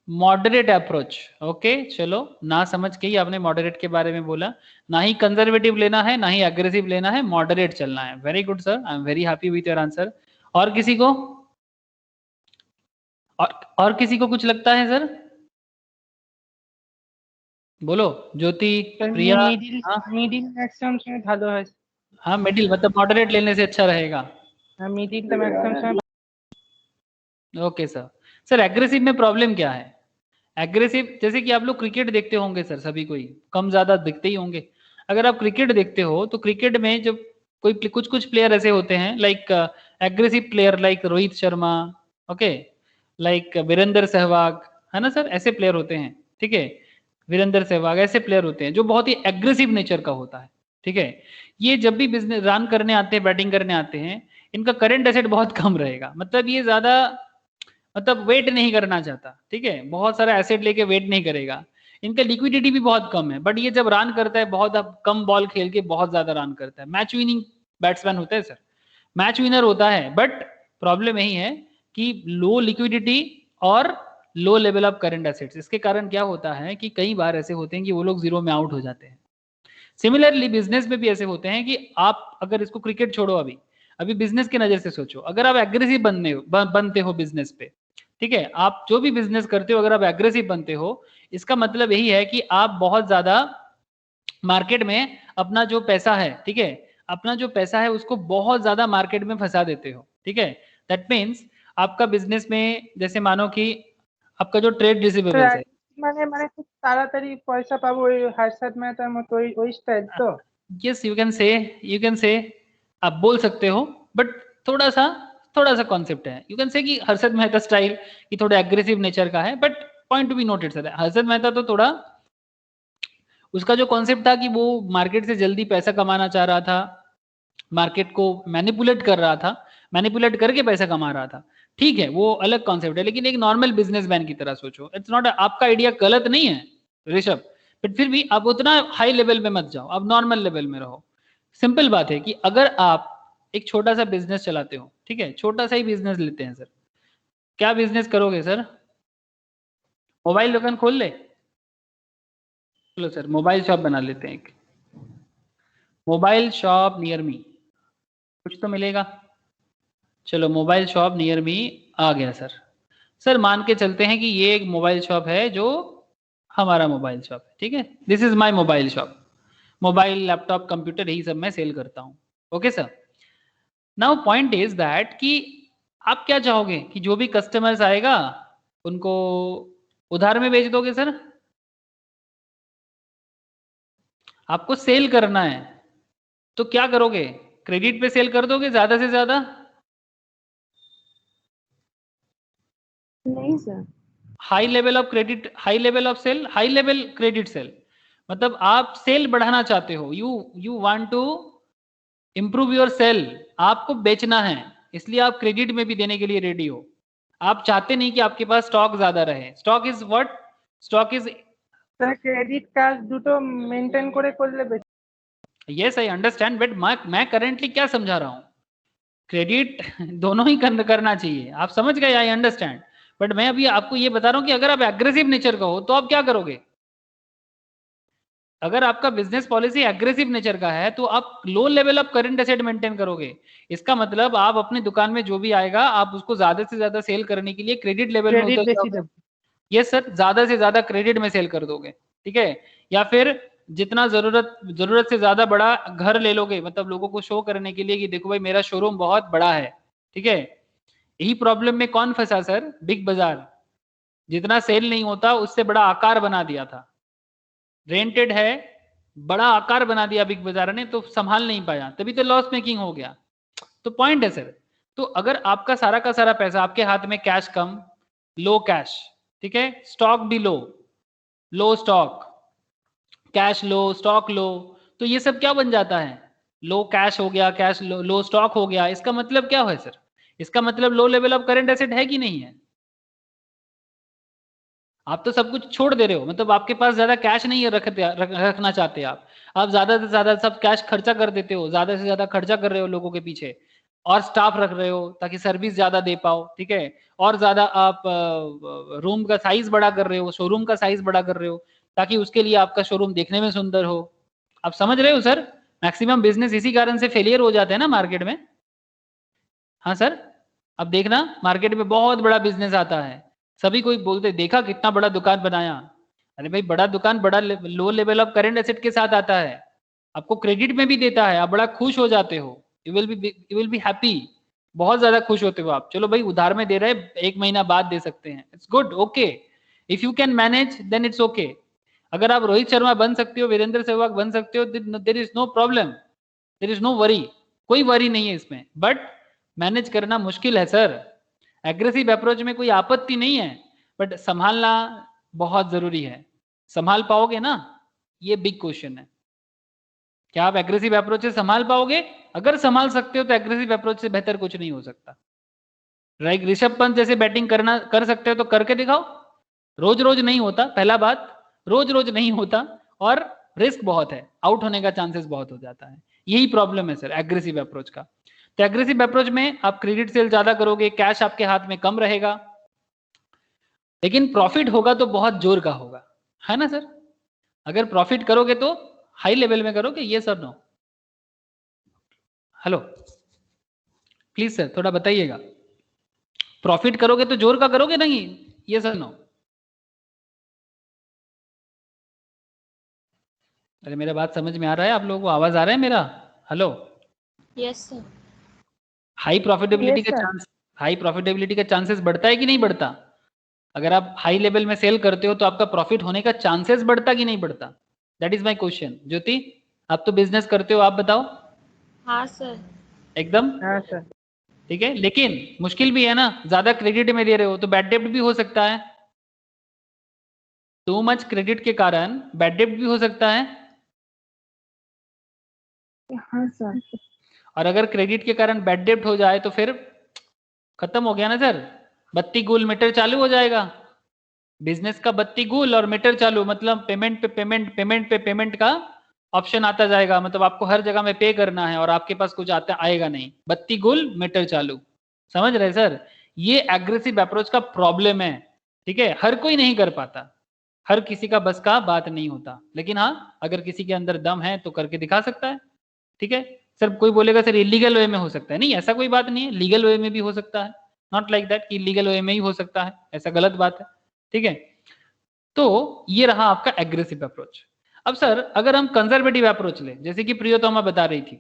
मॉडरेट अप्रोच। ओके चलो, ना समझ के ही आपने मॉडरेट के बारे में बोला, ना ही कंजर्वेटिव लेना है ना ही एग्रेसिव लेना है, मॉडरेट चलना है। Very good sir, I am very happy with your answer. और किसी को, और किसी को कुछ लगता है सर? बोलो, ज्योति, प्रिया। मिडिल हाँ मिडिल मैक्सिमम समय ভালো হয়। हाँ, मिडिल मतलब मॉडरेट लेने से अच्छा रहेगा। मिडिल तो मैक्सिमम समय ओके सर। सर एग्रेसिव में प्रॉब्लम क्या है? एग्रेसिव जैसे कि आप लोग क्रिकेट देखते होंगे सर, सभी कोई कम ज्यादा दिखते ही होंगे। अगर आप क्रिकेट देखते हो तो क्रिकेट में जब कोई कुछ कुछ प्लेयर ऐसे होते हैं like aggressive player, like Rohit Sharma, okay, like Virender Sehwag, है ना सर, ऐसे प्लेयर होते हैं, ठीक है, वीरेंद्र सहवाग ऐसे प्लेयर होते हैं जो बहुत ही एग्रेसिव नेचर का होता है, ठीक है। ये जब भी बिजनेस रन करने आते हैं, बैटिंग करने आते हैं, इनका करंट एसेट बहुत कम रहेगा, मतलब ये ज्यादा मतलब वेट नहीं करना चाहता, ठीक है, बहुत सारा एसेट लेके वेट नहीं करेगा। इनका लिक्विडिटी भी बहुत कम है, बट ये जब रन करता है बहुत कम बॉल खेल के बहुत ज्यादा रन करता है, मैच विनिंग बैट्समैन होता है सर, मैच विनर होता है। बट प्रॉब्लम यही है कि लो लिक्विडिटी और low level of current assets, इसके कारण क्या होता है कि कई बार ऐसे होते हैं कि वो लोग जीरो में आउट हो जाते हैं। सिमिलरली बिजनेस में भी ऐसे होते हैं कि आप अगर इसको क्रिकेट छोड़ो, अभी अभी बिजनेस की नजर से सोचो, अगर आप एग्रेसिव बनते हो बिजनेस पे, ठीक है, आप जो भी बिजनेस करते हो अगर आप एग्रेसिव बनते हो, इसका मतलब यही है कि आप बहुत ज्यादा मार्केट में अपना जो पैसा है, ठीक है, अपना जो पैसा है उसको बहुत ज्यादा मार्केट में फंसा देते हो, ठीक है। दैट मीन्स आपका बिजनेस में जैसे मानो कि आपका जो ट्रेड रिसीवेबल्स है, মানে মানে খুব তাড়াতাড়ি পয়সা পাবো ওই হর্ষদ মেহতার মতো ওই স্টাइल তো। Yes you can say, you can say, आप बोल सकते हो, बट थोड़ा सा कॉन्सेप्ट है, यू कैन से कि हर्षद मेहता स्टाइल कि थोड़ा एग्रेसिव नेचर का है, but point to be noted sir, Harshad Mehta तो थोड़ा उसका जो कॉन्सेप्ट था कि वो मार्केट से जल्दी पैसा कमाना चाह रहा था, मार्केट को मैनिपुलेट कर रहा था, मैनिपुलेट करके पैसा कमा रहा था, ठीक है, वो अलग कॉन्सेप्ट है। लेकिन एक नॉर्मल बिजनेसमैन की तरह सोचो, इट्स नॉट, आपका आइडिया गलत नहीं है ऋषभ, बट फिर भी आप उतना हाई लेवल में मत जाओ, आप नॉर्मल लेवल में रहो। सिंपल बात है कि अगर आप एक छोटा सा बिजनेस चलाते हो, ठीक है, छोटा सा ही बिजनेस लेते हैं सर, क्या बिजनेस करोगे सर? मोबाइल दुकान खोल ले, चलो सर मोबाइल शॉप बना लेते हैं, एक मोबाइल शॉप नियर मी, कुछ तो मिलेगा। चलो मोबाइल शॉप नियर मी आ गया सर। सर मान के चलते हैं कि ये एक मोबाइल शॉप है जो हमारा मोबाइल शॉप है, ठीक है, this is my mobile shop, mobile laptop computer यही सब मैं सेल करता हूँ। Okay sir, now point is that कि आप क्या चाहोगे कि जो भी कस्टमर्स आएगा उनको उधार में बेच दोगे सर? आपको सेल करना है तो क्या करोगे, क्रेडिट पे सेल कर दोगे ज्यादा से ज्यादा? नहीं sir. High level of credit, high level of sale, high level credit sale, मतलब आप सेल बढ़ाना चाहते हो, you want to improve your sale, आपको बेचना है, इसलिए आप क्रेडिट में भी देने के लिए रेडी हो। आप चाहते नहीं कि आपके पास स्टॉक ज्यादा रहे। Stock is what? Stock is, sir credit card দুটো মেনটেন করে করলে বেশি। यस आई अंडरस्टैंड, बट मैं करेंटली क्या समझा रहा हूँ, क्रेडिट दोनों ही करना चाहिए, आप समझ गए, आई अंडरस्टैंड। बट मैं अभी आपको ये बता रहा हूँ कि अगर आप एग्रेसिव नेचर का हो तो आप क्या करोगे। अगर आपका बिजनेस पॉलिसी एग्रेसिव नेचर का है तो आप low level of current asset maintain करोगे। इसका मतलब आप अपनी दुकान में जो भी आएगा आप उसको ज्यादा से ज्यादा सेल करने के लिए क्रेडिट लेवल में ক্রেডিট उतर বেশি जाओगे। দেবো। यस सर, ज्यादा से ज्यादा क्रेडिट में सेल कर दोगे, ठीक है। या फिर जितना जरूरत से ज्यादा बड़ा घर ले लोगे, मतलब लोगों को शो करने के लिए कि देखो भाई मेरा शोरूम बहुत बड़ा है, ठीक है। यही प्रॉब्लम में कौन फंसा सर? बिग बाजार। जितना सेल नहीं होता उससे बड़ा आकार बना दिया था, रेंटेड है, बड़ा आकार बना दिया बिग बाजार ने, तो संभाल नहीं पाया, तभी तो लॉस मेकिंग हो गया। तो पॉइंट है सर, तो अगर आपका सारा का सारा पैसा आपके हाथ में, कैश कम, लो कैश, ठीक है, स्टॉक भी लो स्टॉक, कैश लो, स्टॉक लो, तो ये सब क्या बन जाता है? लो कैश हो गया, कैश लो स्टॉक हो गया। इसका मतलब क्या है सर? इसका मतलब low level of current asset है कि नहीं है? आप तो सब कुछ छोड़ दे रहे हो, मतलब आपके पास ज्यादा कैश नहीं है रखना चाहते आप ज्यादा से ज्यादा सब कैश खर्चा कर देते हो, ज्यादा से ज्यादा खर्चा कर रहे हो लोगों के पीछे, और स्टाफ रख रहे हो ताकि सर्विस ज्यादा दे पाओ, ठीक है। और ज्यादा आप रूम का साइज बड़ा कर रहे हो, शोरूम का साइज बड़ा कर रहे हो, ताकि उसके लिए आपका शोरूम देखने में सुंदर हो। आप समझ रहे हो सर? मैक्सिमम बिजनेस इसी कारण से फेलियर हो जाते हैं ना मार्केट में। हाँ सर, अब देखना मार्केट में बहुत बड़ा बिजनेस आता है, सभी कोई बोलते देखा कितना बड़ा दुकान बनाया। अरे भाई बड़ा दुकान बड़ा low level of current asset के साथ आता है, आपको क्रेडिट में भी देता है, आप बड़ा खुश हो जाते हो, यू विल बी हैप्पी, बहुत ज्यादा खुश होते हो आप। चलो भाई उधार में दे रहे, एक महीना बाद दे सकते हैं, it's good, okay, if you can manage then it's okay. अगर आप रोहित शर्मा बन सकते हो, वीरेंद्र सहवाग बन सकते हो, there is no problem, there is no worry, कोई वरी नहीं है इसमें, बट मैनेज करना मुश्किल है सर। एग्रेसिव अप्रोच में कोई आपत्ति नहीं है, बट संभालना बहुत जरूरी है। संभाल पाओगे ना, ये बिग क्वेश्चन है। क्या आप एग्रेसिव अप्रोच से संभाल पाओगे? अगर संभाल सकते हो तो एग्रेसिव अप्रोच से बेहतर कुछ नहीं हो सकता। राइट, ऋषभ पंत जैसे बैटिंग कर सकते हो तो करके दिखाओ। रोज रोज नहीं होता, पहला बात, रोज रोज नहीं होता, और रिस्क बहुत है, आउट होने का चांसेस बहुत हो जाता है। यही प्रॉब्लम है सर एग्रेसिव अप्रोच का। तो एग्रेसिव अप्रोच में आप क्रेडिट सेल ज्यादा करोगे, कैश आपके हाथ में कम रहेगा, लेकिन प्रॉफिट होगा तो बहुत जोर का होगा, है ना सर। अगर प्रॉफिट करोगे तो हाई लेवल में करोगे, ये sir no. Hello please sir थोड़ा बताइएगा, प्रॉफिट करोगे तो जोर का करोगे नहीं, ये सर नो। अरे मेरा बात समझ में आ रहा है आप लोगों को? आवाज आ रहा है मेरा? Hello, yes sir. High profitability Yes, का sir. चांस, हाई प्रॉफिटेबिलिटी का चांसेस बढ़ता है कि नहीं बढ़ता? अगर आप हाई लेवल में सेल करते हो तो आपका प्रॉफिट होने का चांसेस बढ़ता कि नहीं बढ़ता? That is my question. Jyoti आप तो बिजनेस करते हो, आप बताओ। हाँ सर। एकदम हाँ सर। ठीक है, लेकिन मुश्किल भी है ना, ज्यादा क्रेडिट में दे रहे हो तो बैड डेब्ट भी हो सकता है। टू मच क्रेडिट के कारण बैड डेब्ट भी हो सकता है, हाँ सर। और अगर क्रेडिट के कारण बैड डेब्ट हो जाए तो फिर खत्म हो गया ना सर, बत्ती गुल मीटर चालू हो जाएगा। बिजनेस का बत्ती गुल और मीटर चालू, मतलब पेमेंट पे पेमेंट, पेमेंट पे पेमेंट का ऑप्शन आता जाएगा, मतलब आपको हर जगह में पे करना है और आपके पास कुछ आता आएगा नहीं, बत्ती गुल मीटर चालू। समझ रहे सर? ये एग्रेसिव अप्रोच का प्रॉब्लम है, ठीक है। हर कोई नहीं कर पाता, हर किसी का बस का बात नहीं होता, लेकिन हाँ अगर किसी के अंदर दम है तो करके दिखा सकता है, ठीक है। सर कोई बोलेगा सर इलीगल वे में हो सकता है, नहीं ऐसा कोई बात नहीं है, लीगल वे में भी हो सकता है, नॉट लाइक दैट कि लीगल वे में ही हो सकता है, ऐसा गलत बात है, ठीक है। तो ये रहा आपका एग्रेसिव अप्रोच। अब सर अगर हम कंजर्वेटिव अप्रोच लें, जैसे कि प्रियोतमा बता रही थी,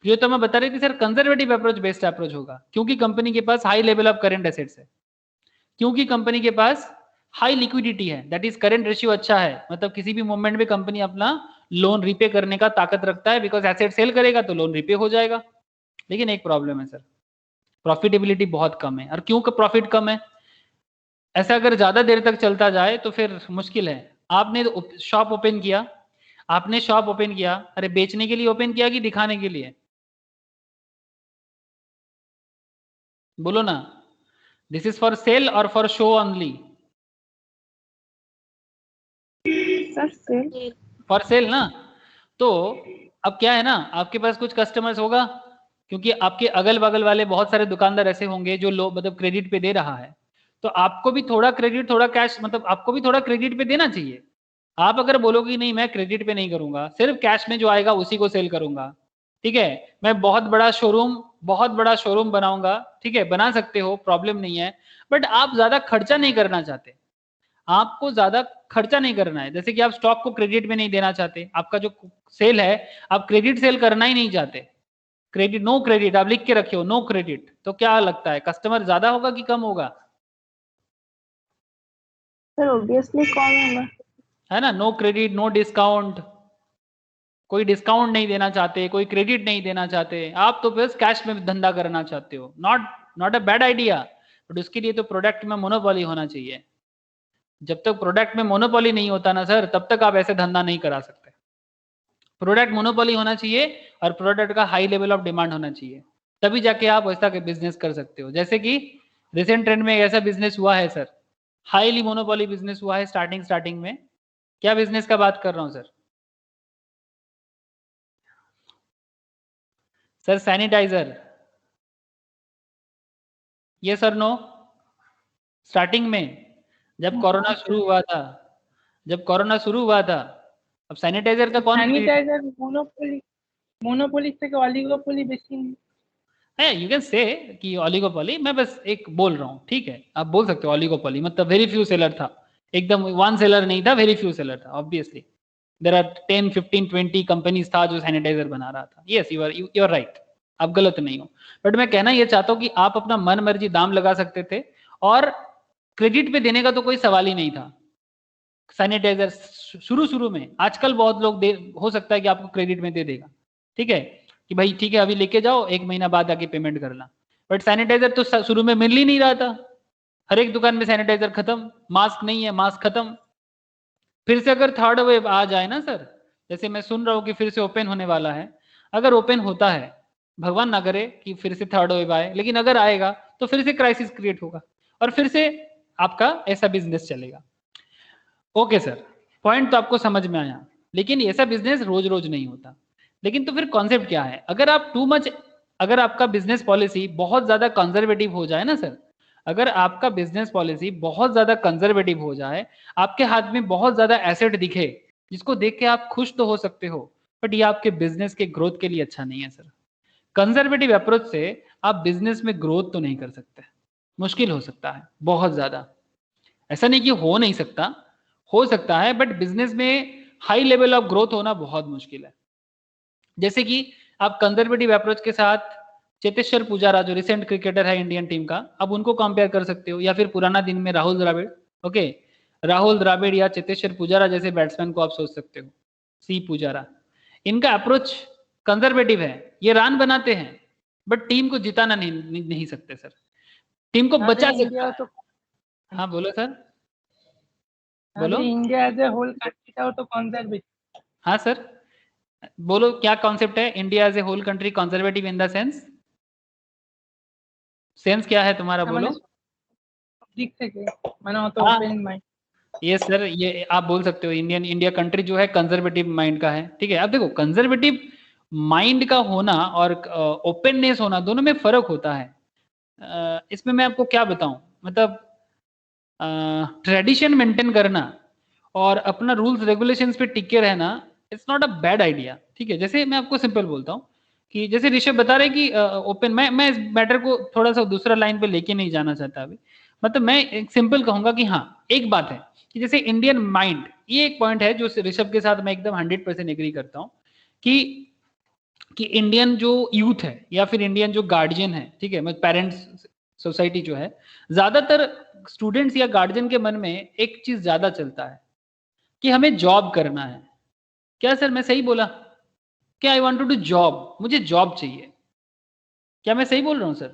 प्रियोतमा बता रही थी sir conservative approach best approach होगा, क्योंकि कंपनी के पास high level of current assets है, क्योंकि कंपनी के पास हाई लिक्विडिटी है, दैट इज करंट रेशियो अच्छा है, मतलब किसी भी मोमेंट में कंपनी अपना लोन रिपे करने का ताकत रखता है, बिकॉज एसेट सेल करेगा तो लोन रिपे हो जाएगा। लेकिन एक प्रॉब्लम है सर, प्रॉफिटेबिलिटी बहुत कम है। और क्यों प्रॉफिट कम है? ऐसा अगर ज्यादा देर तक चलता जाए तो फिर मुश्किल है। आपने शॉप ओपन किया, आपने शॉप ओपन किया, अरे बेचने के लिए ओपन किया कि दिखाने के लिए? बोलो ना, दिस इज फॉर सेल और for show only? Sir sale. Sale. For sale ना। तो अब क्या है ना, आपके पास कुछ कस्टमर्स होगा, क्योंकि आपके अगल बगल वाले बहुत सारे दुकानदार ऐसे होंगे जो लो मतलब क्रेडिट पे दे रहा है, तो आपको भी थोड़ा क्रेडिट थोड़ा कैश मतलब आपको भी थोड़ा क्रेडिट पे देना चाहिए। आप अगर बोलोगे कि नहीं मैं क्रेडिट पे नहीं करूंगा, सिर्फ कैश में जो आएगा उसी को सेल करूंगा, ठीक है, मैं बहुत बड़ा शोरूम बनाऊंगा, ठीक है, बना सकते हो, प्रॉब्लम नहीं है, बट आप ज्यादा खर्चा नहीं करना चाहते, आपको ज्यादा खर्चा नहीं करना है। जैसे कि आप स्टॉक को क्रेडिट में नहीं देना चाहते, आपका जो सेल है आप क्रेडिट सेल करना ही नहीं चाहते, क्रेडिट नो क्रेडिट आप लिख के रखे हो, नो क्रेडिट, तो क्या लगता है कस्टमर ज्यादा होगा कि कम होगा? सर ऑब्वियसली कम होगा। है ना, नो क्रेडिट नो डिस्काउंट, कोई डिस्काउंट नहीं देना चाहते, कोई क्रेडिट नहीं देना चाहते, आप तो बस कैश में धंधा करना चाहते हो। Not a bad idea, but उसके लिए तो प्रोडक्ट में मोनोपोली होना चाहिए। जब तक प्रोडक्ट में मोनोपोली नहीं होता ना सर, तब तक आप ऐसे धंधा नहीं करा सकते। प्रोडक्ट मोनोपोली होना चाहिए और प्रोडक्ट का हाई लेवल ऑफ डिमांड होना चाहिए, तभी जाके आप वैसा बिजनेस कर सकते हो। जैसे कि रिसेंट ट्रेंड में एक ऐसा बिजनेस हुआ है सर, हाईली मोनोपोली बिजनेस हुआ है स्टार्टिंग में। क्या बिजनेस का बात कर रहा हूँ सर? सर सैनिटाइजर, ये सर नो, स्टार्टिंग में जब कोरोना शुरू हुआ था, अब सैनिटाइजर का कौन खरीद सैनिटाइजर मोनोपोली থেকে অলিগোপলি বেশি। है? यू कैन से कि ऑलिगोपोली, मैं बस एक बोल रहा हूँ, ठीक है, आप बोल सकते हो ऑलिगोपोली मतलब वेरी फ्यू सेलर था, एकदम वन सेलर नहीं था, वेरी फ्यू सेलर था। ऑब्वियसली देयर आर 10 15 20 कंपनीज था जो सैनिटाइजर बना रहा था। यस यू आर राइट, आप गलत नहीं हो, बट मैं कहना ये चाहता हूँ कि आप अपना मन मर्जी दाम लगा सकते थे और क्रेडिट पे देने का तो कोई सवाल ही नहीं था। सैनिटाइजर शुरू में, आजकल बहुत लोग दे हो सकता है कि आपको क्रेडिट में दे देगा, ठीक है, कि भाई ठीक है अभी लेके जाओ, एक महीना बाद आके पेमेंट करना, बट सैनिटाइजर तो शुरू में मिल ही नहीं रहा था, हर एक दुकान में सैनिटाइजर खत्म, मास्क नहीं है, मास्क खत्म। फिर से अगर थर्ड वेव आ जाए ना सर, जैसे मैं सुन रहा हूँ कि फिर से ओपन होने वाला है, अगर ओपन होता है, भगवान ना करे कि फिर से थर्ड वेव आए, लेकिन अगर आएगा तो फिर से क्राइसिस क्रिएट होगा और फिर से आपका ऐसा बिजनेस चलेगा। ओके सर, पॉइंट तो आपको समझ में आया, लेकिन ऐसा बिजनेस रोज रोज नहीं होता। लेकिन तो फिर कॉन्सेप्ट क्या है, अगर आप टू मच, अगर आपका बिजनेस पॉलिसी बहुत ज्यादा कंजर्वेटिव हो जाए ना सर, अगर आपका बिजनेस पॉलिसी बहुत ज्यादा कंजर्वेटिव हो जाए, आपके हाथ में बहुत ज्यादा एसेट दिखे जिसको देख के आप खुश तो हो सकते हो, बट ये आपके बिजनेस के ग्रोथ के लिए अच्छा नहीं है सर। कंजर्वेटिव अप्रोच से आप बिजनेस में ग्रोथ तो नहीं कर सकते, मुश्किल हो सकता है बहुत ज्यादा। ऐसा नहीं कि हो नहीं सकता, हो सकता है, बट बिजनेस में हाई लेवल ऑफ ग्रोथ होना बहुत मुश्किल है। जैसे कि आप कंजर्वेटिव अप्रोच के साथ चेतेश्वर पुजारा जो रिसेंट क्रिकेटर है इंडियन टीम का, अब उनको कंपेयर कर सकते हो, या फिर पुराना दिन में राहुल द्रविड़। ओके, राहुल द्रविड़ या चेतेश्वर पुजारा जैसे बैट्समैन को आप सोच सकते हो, सी पुजारा, इनका अप्रोच कंजर्वेटिव है, ये रन बनाते हैं बट टीम को जिताना नहीं सकते सर, टीम को बचा सकता इंडिया है। तो हाँ बोलो सर, बोलो। अभी इंडिया एज ए होल कंट्रीটাও তো কনজারভেটিভ। हाँ सर, बोलो क्या कॉन्सेप्ट है, India as a whole country conservative in the sense क्या है तुम्हारा, মানে बोलो। দিক থেকে মানে অত हाँ ওপেन माइंड। ये सर, ये आप बोल सकते हो, इंडिया कंट्री जो है कंजर्वेटिव माइंड का है, ठीक है। अब देखो कंजर्वेटिव माइंड का होना और ओपननेस होना दोनों में फर्क होता है। इसमें मैं आपको क्या बताऊं, मतलब ट्रेडिशन मेंटेन करना और अपना रूल्स रेगुलेशंस पे टिके रहना, it's not a bad idea, ठीक है। जैसे मैं आपको सिंपल बोलता हूँ कि जैसे ऋषभ बता रहे कि ओपन, मैं इस मैटर को थोड़ा सा दूसरा लाइन पे लेके नहीं जाना चाहता अभी, मतलब मैं एक सिंपल कहूंगा कि हाँ एक बात है कि जैसे इंडियन माइंड, ये एक पॉइंट है जो ऋषभ के साथ मैं एकदम 100% एग्री करता हूँ कि इंडियन जो यूथ है या फिर इंडियन जो गार्जियन है, ठीक है, मतलब पेरेंट्स सोसाइटी जो है, ज्यादातर स्टूडेंट्स या गार्जियन के मन में एक चीज ज्यादा चलता है कि हमें जॉब करना है। क्या सर मैं सही बोला? क्या I want to do job, मुझे जॉब चाहिए, क्या मैं सही बोल रहा हूँ सर?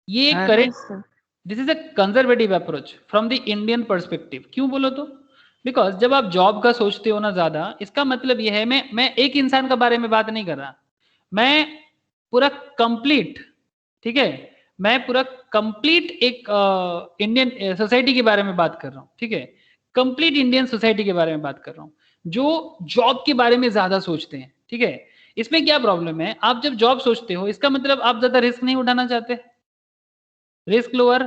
ये correct, this is a conservative approach from the Indian perspective. क्यों बोलो तो, बिकॉज जब आप जॉब का सोचते हो ना ज्यादा, इसका मतलब ये है, मैं एक इंसान का बारे में बात नहीं कर रहा, मैं पूरा कंप्लीट, ठीक है, मैं पूरा कंप्लीट एक इंडियन सोसाइटी के बारे में बात कर रहा हूँ, ठीक है, कंप्लीट इंडियन सोसाइटी के बारे में बात कर रहा हूँ, जो जॉब के बारे में ज्यादा सोचते हैं, ठीक है। इसमें क्या प्रॉब्लम है, आप जब जॉब सोचते हो इसका मतलब आप ज्यादा रिस्क नहीं उठाना चाहते, रिस्क लोअर।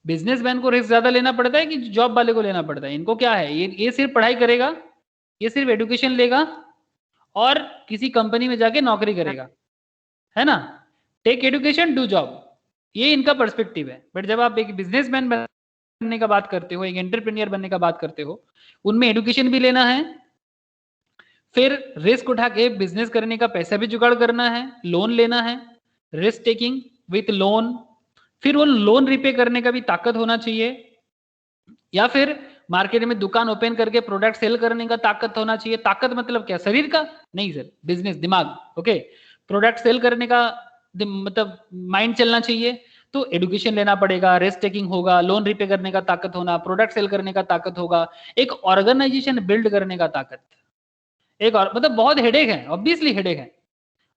बिजनेसमैन को रिस्क ज्यादा लेना पड़ता है कि जॉब वाले को लेना पड़ता है? इनको क्या है, ये सिर्फ पढ़ाई करेगा, ये सिर्फ एजुकेशन लेगा और किसी कंपनी में जाके नौकरी करेगा, है ना, टेक एजुकेशन डू जॉब, ये इनका पर्सपेक्टिव है। बट जब आप एक बिजनेसमैन बनने का बात करते हो, एक एंटरप्रेन्योर बनने का बात करते हो, उनमें एजुकेशन भी लेना है, फिर रिस्क उठा के बिजनेस करने का पैसा भी जुगाड़ करना है, लोन लेना है, रिस्क टेकिंग विथ लोन, फिर वो लोन रिपे करने का भी ताकत होना चाहिए, या फिर मार्केट में दुकान ओपन करके प्रोडक्ट सेल करने का ताकत होना चाहिए। ताकत मतलब क्या, शरीर का नहीं सर, बिजनेस, दिमाग, ओके। प्रोडक्ट सेल करने का मतलब माइंड चलना चाहिए, तो एजुकेशन लेना पड़ेगा, रिस्क टेकिंग होगा, लोन रिपे करने का ताकत होना, प्रोडक्ट सेल करने का ताकत होगा, एक ऑर्गेनाइजेशन बिल्ड करने का ताकत, एक और मतलब बहुत हेडेक है, ऑब्वियसली हेडेक है,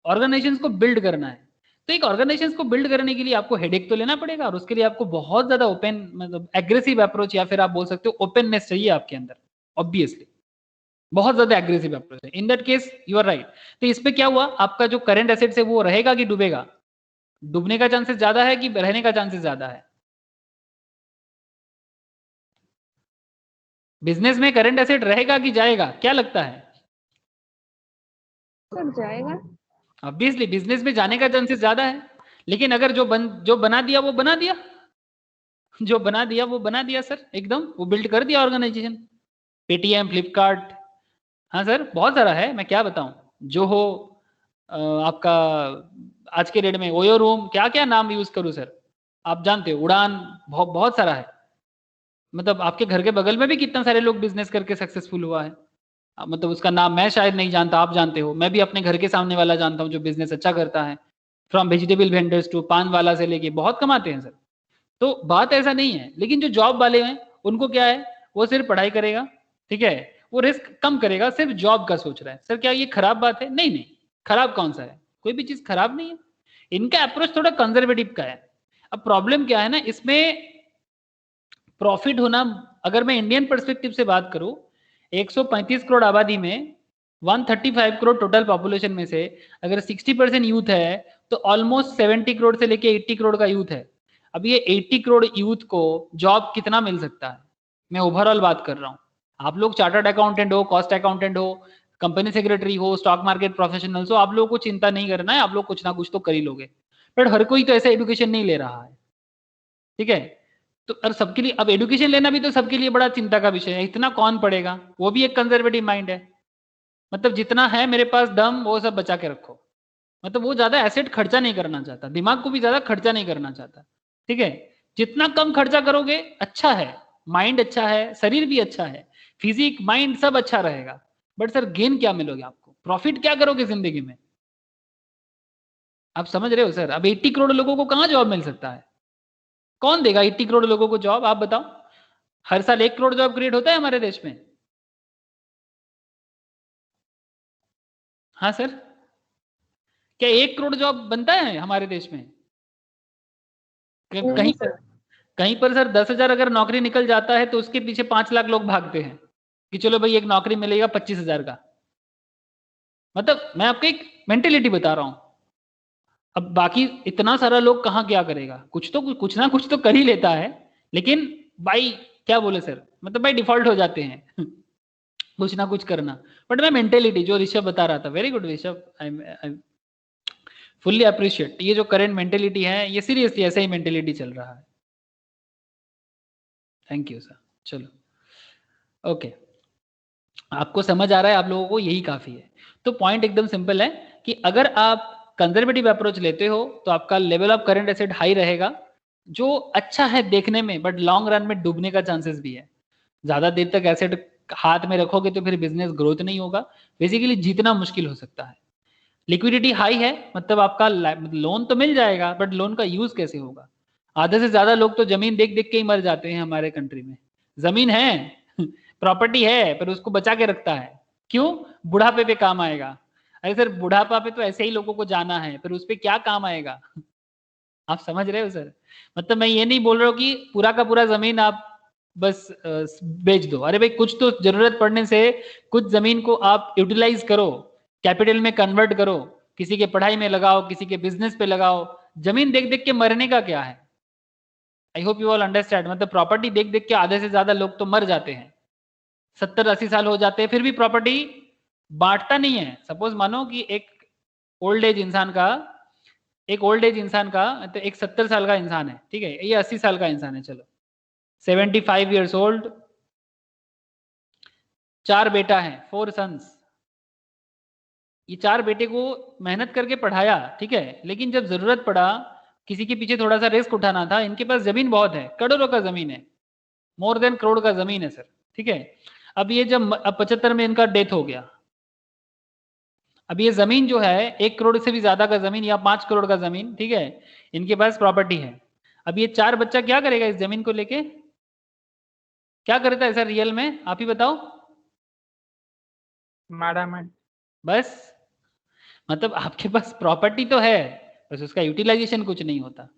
ऑर्गेनाइजेशन को बिल्ड करना है। तो एक ऑर्गेनाइजेशन को बिल्ड करने के लिए आपको हेडेक तो लेना पड़ेगा, और उसके लिए आपको बहुत ज्यादा ओपन मतलब एग्रेसिव अप्रोच, या फिर आप बोल सकते हो ओपननेस चाहिए आपके अंदर, ऑब्वियसली बहुत ज्यादा एग्रेसिव अप्रोच है। In that case you are right. तो इस पे क्या हुआ, आपका जो करंट एसेट्स है वो रहेगा कि डूबेगा? डूबने का चांसेस ज्यादा है कि रहने का चांसेस ज्यादा है? बिजनेस में करंट एसेट रहेगा कि जाएगा, क्या लगता है? सर जाएगा। ऑब्वियसली बिजनेस में जाने का चांसेस ज्यादा है, लेकिन अगर जो बना दिया वो बना दिया, जो बना दिया वो बना दिया सर, एकदम वो बिल्ड कर दिया ऑर्गेनाइजेशन, पेटीएम, फ्लिपकार्ट, हाँ सर बहुत सारा है, मैं क्या बताऊं, जो हो आपका आज के डेट में ओयो रूम, क्या क्या नाम यूज करूं सर, आप जानते हो, उड़ान, बहुत सारा है। मतलब आपके घर के बगल में भी कितना सारे लोग बिजनेस करके सक्सेसफुल हुआ है, मतलब उसका नाम मैं शायद नहीं जानता, आप जानते हो, मैं भी अपने घर के सामने वाला जानता हूँ जो बिजनेस अच्छा करता है, फ्रॉम वेजिटेबल वेंडर्स टू पान वाला से लेके बहुत कमाते हैं सर। तो बात ऐसा नहीं है, लेकिन जो जॉब वाले हैं उनको क्या है, वो सिर्फ पढ़ाई करेगा, ठीक है, वो रिस्क कम करेगा, सिर्फ जॉब का सोच रहा है। सर क्या ये खराब बात है? नहीं नहीं, खराब कौन सा है, कोई भी चीज खराब नहीं है, इनका अप्रोच थोड़ा कंजर्वेटिव का है। अब प्रॉब्लम क्या है ना, इसमें प्रॉफिट होना, अगर मैं इंडियन पर्सपेक्टिव से बात करूं, 135 करोड़ आबादी में 135 करोड़ टोटल पॉपुलेशन में से अगर 60% यूथ है, तो ऑलमोस्ट 70 करोड़ से लेके 80 करोड़ का यूथ है। अब ये 80 करोड़ यूथ को जॉब कितना मिल सकता है, मैं ओवरऑल बात कर रहा हूँ। आप लोग चार्टर्ड अकाउंटेंट हो, कॉस्ट अकाउंटेंट हो, कंपनी सेक्रेटरी हो, स्टॉक मार्केट प्रोफेशनल्स हो, आप लोगों को चिंता नहीं करना है, आप लोग कुछ ना कुछ तो कर ही लोगे, बट हर कोई तो ऐसा एजुकेशन नहीं ले रहा है, ठीक है। तो और सबके लिए अब एजुकेशन लेना भी तो सबके लिए बड़ा चिंता का विषय है, इतना कौन पढ़ेगा, वो भी एक कंजर्वेटिव माइंड है, मतलब जितना है मेरे पास दम वो सब बचा के रखो, मतलब वो ज्यादा एसेट खर्चा नहीं करना चाहता, दिमाग को भी ज्यादा खर्चा नहीं करना चाहता, ठीक है। जितना कम खर्चा करोगे अच्छा है, माइंड अच्छा है, शरीर भी अच्छा है, फिजिक माइंड सब अच्छा रहेगा, बट सर गेन क्या मिलोगे आपको, प्रॉफिट क्या करोगे जिंदगी में? आप समझ रहे हो सर? अब 80 करोड़ लोगों को कहां जॉब मिल सकता है, कौन देगा 80 करोड़ लोगों को जॉब, आप बताओ। हर साल 1 करोड़ जॉब क्रिएट होता है हमारे देश में? हाँ सर, क्या 1 करोड़ जॉब बनता है हमारे देश में? नहीं कहीं सर। पर, कहीं पर सर 10,000 अगर नौकरी निकल जाता है तो उसके पीछे 5 लाख लोग भागते हैं कि चलो भाई एक नौकरी मिलेगा 25,000 का। मतलब मैं आपको एक मेंटेलिटी बता रहा हूं। अब बाकी इतना सारा लोग कहाँ क्या करेगा, कुछ ना कुछ तो कर ही लेता है, लेकिन भाई क्या बोले सर, मतलब भाई डिफॉल्ट हो जाते हैं कुछ ना कुछ करना। बट मैं मेंटेलिटी जो ऋषभ बता रहा था, very good Rishabh, I fully appreciate, ये जो करंट मेंटेलिटी है ये सीरियसली ऐसा ही मेंटेलिटी चल रहा है। Thank you sir. चलो ओके, आपको समझ आ रहा है, आप लोगों को यही काफी है। तो पॉइंट एकदम सिंपल है कि अगर आप कंजर्वेटिव अप्रोच लेते हो तो आपका level of current asset high रहेगा, जो अच्छा है देखने में, बट लॉन्ग रन में डूबने का चांसेस भी है। ज्यादा देर तक एसेट हाथ में रखोगे तो फिर बिजनेस ग्रोथ नहीं होगा, बेसिकली जीतना मुश्किल हो सकता है। लिक्विडिटी हाई है, मतलब आपका लोन तो मिल जाएगा, बट लोन का यूज कैसे होगा? आधे से ज्यादा लोग तो जमीन देख देख के ही मर जाते हैं हमारे कंट्री में, जमीन है प्रॉपर्टी है पर उसको बचा के रखता है, क्यों? बुढ़ापे पे काम आएगा। अरे सर बुढ़ापा पे तो ऐसे ही लोगों को जाना है, पर उस पे क्या काम आएगा? आप समझ रहे हो सर? मतलब मैं ये नहीं बोल रहा हूँ कि पूरा का पूरा जमीन आप बस बेच दो। अरे भाई कुछ तो जरूरत पड़ने से कुछ जमीन को आप यूटिलाइज करो, कैपिटल में कन्वर्ट करो, किसी के पढ़ाई में लगाओ, किसी के बिजनेस पे लगाओ। जमीन देख देख के मरने का क्या है? I hope you all understand. मतलब प्रॉपर्टी देख देख के आधे से ज्यादा लोग तो मर जाते हैं, 70-80 साल हो जाते हैं, फिर भी प्रॉपर्टी बांटता नहीं है। सपोज मानो कि एक ओल्ड एज इंसान का तो एक 70 साल का इंसान है, ठीक है, ये 80 साल का इंसान है, चलो 75 ईयर्स ओल्ड, 4 बेटा है, 4 सन्स। ये 4 बेटे को मेहनत करके पढ़ाया, ठीक है, लेकिन जब जरूरत पड़ा, किसी के पीछे थोड़ा सा रिस्क उठाना था, इनके पास जमीन बहुत है, करोड़ों का जमीन है, मोर देन करोड़ का जमीन है सर, ठीक है। अब ये जब 75 में इनका डेथ हो गया, अब ये जमीन जो है 1 करोड़ से भी ज्यादा का जमीन या 5 करोड़ का जमीन, ठीक है, इनके पास प्रॉपर्टी है। अब ये 4 बच्चा क्या करेगा इस जमीन को लेके? क्या करता है सर रियल में, आप ही बताओ? मारामारी। बस, मतलब आपके पास प्रॉपर्टी तो है, बस उसका यूटिलाइजेशन कुछ नहीं होता।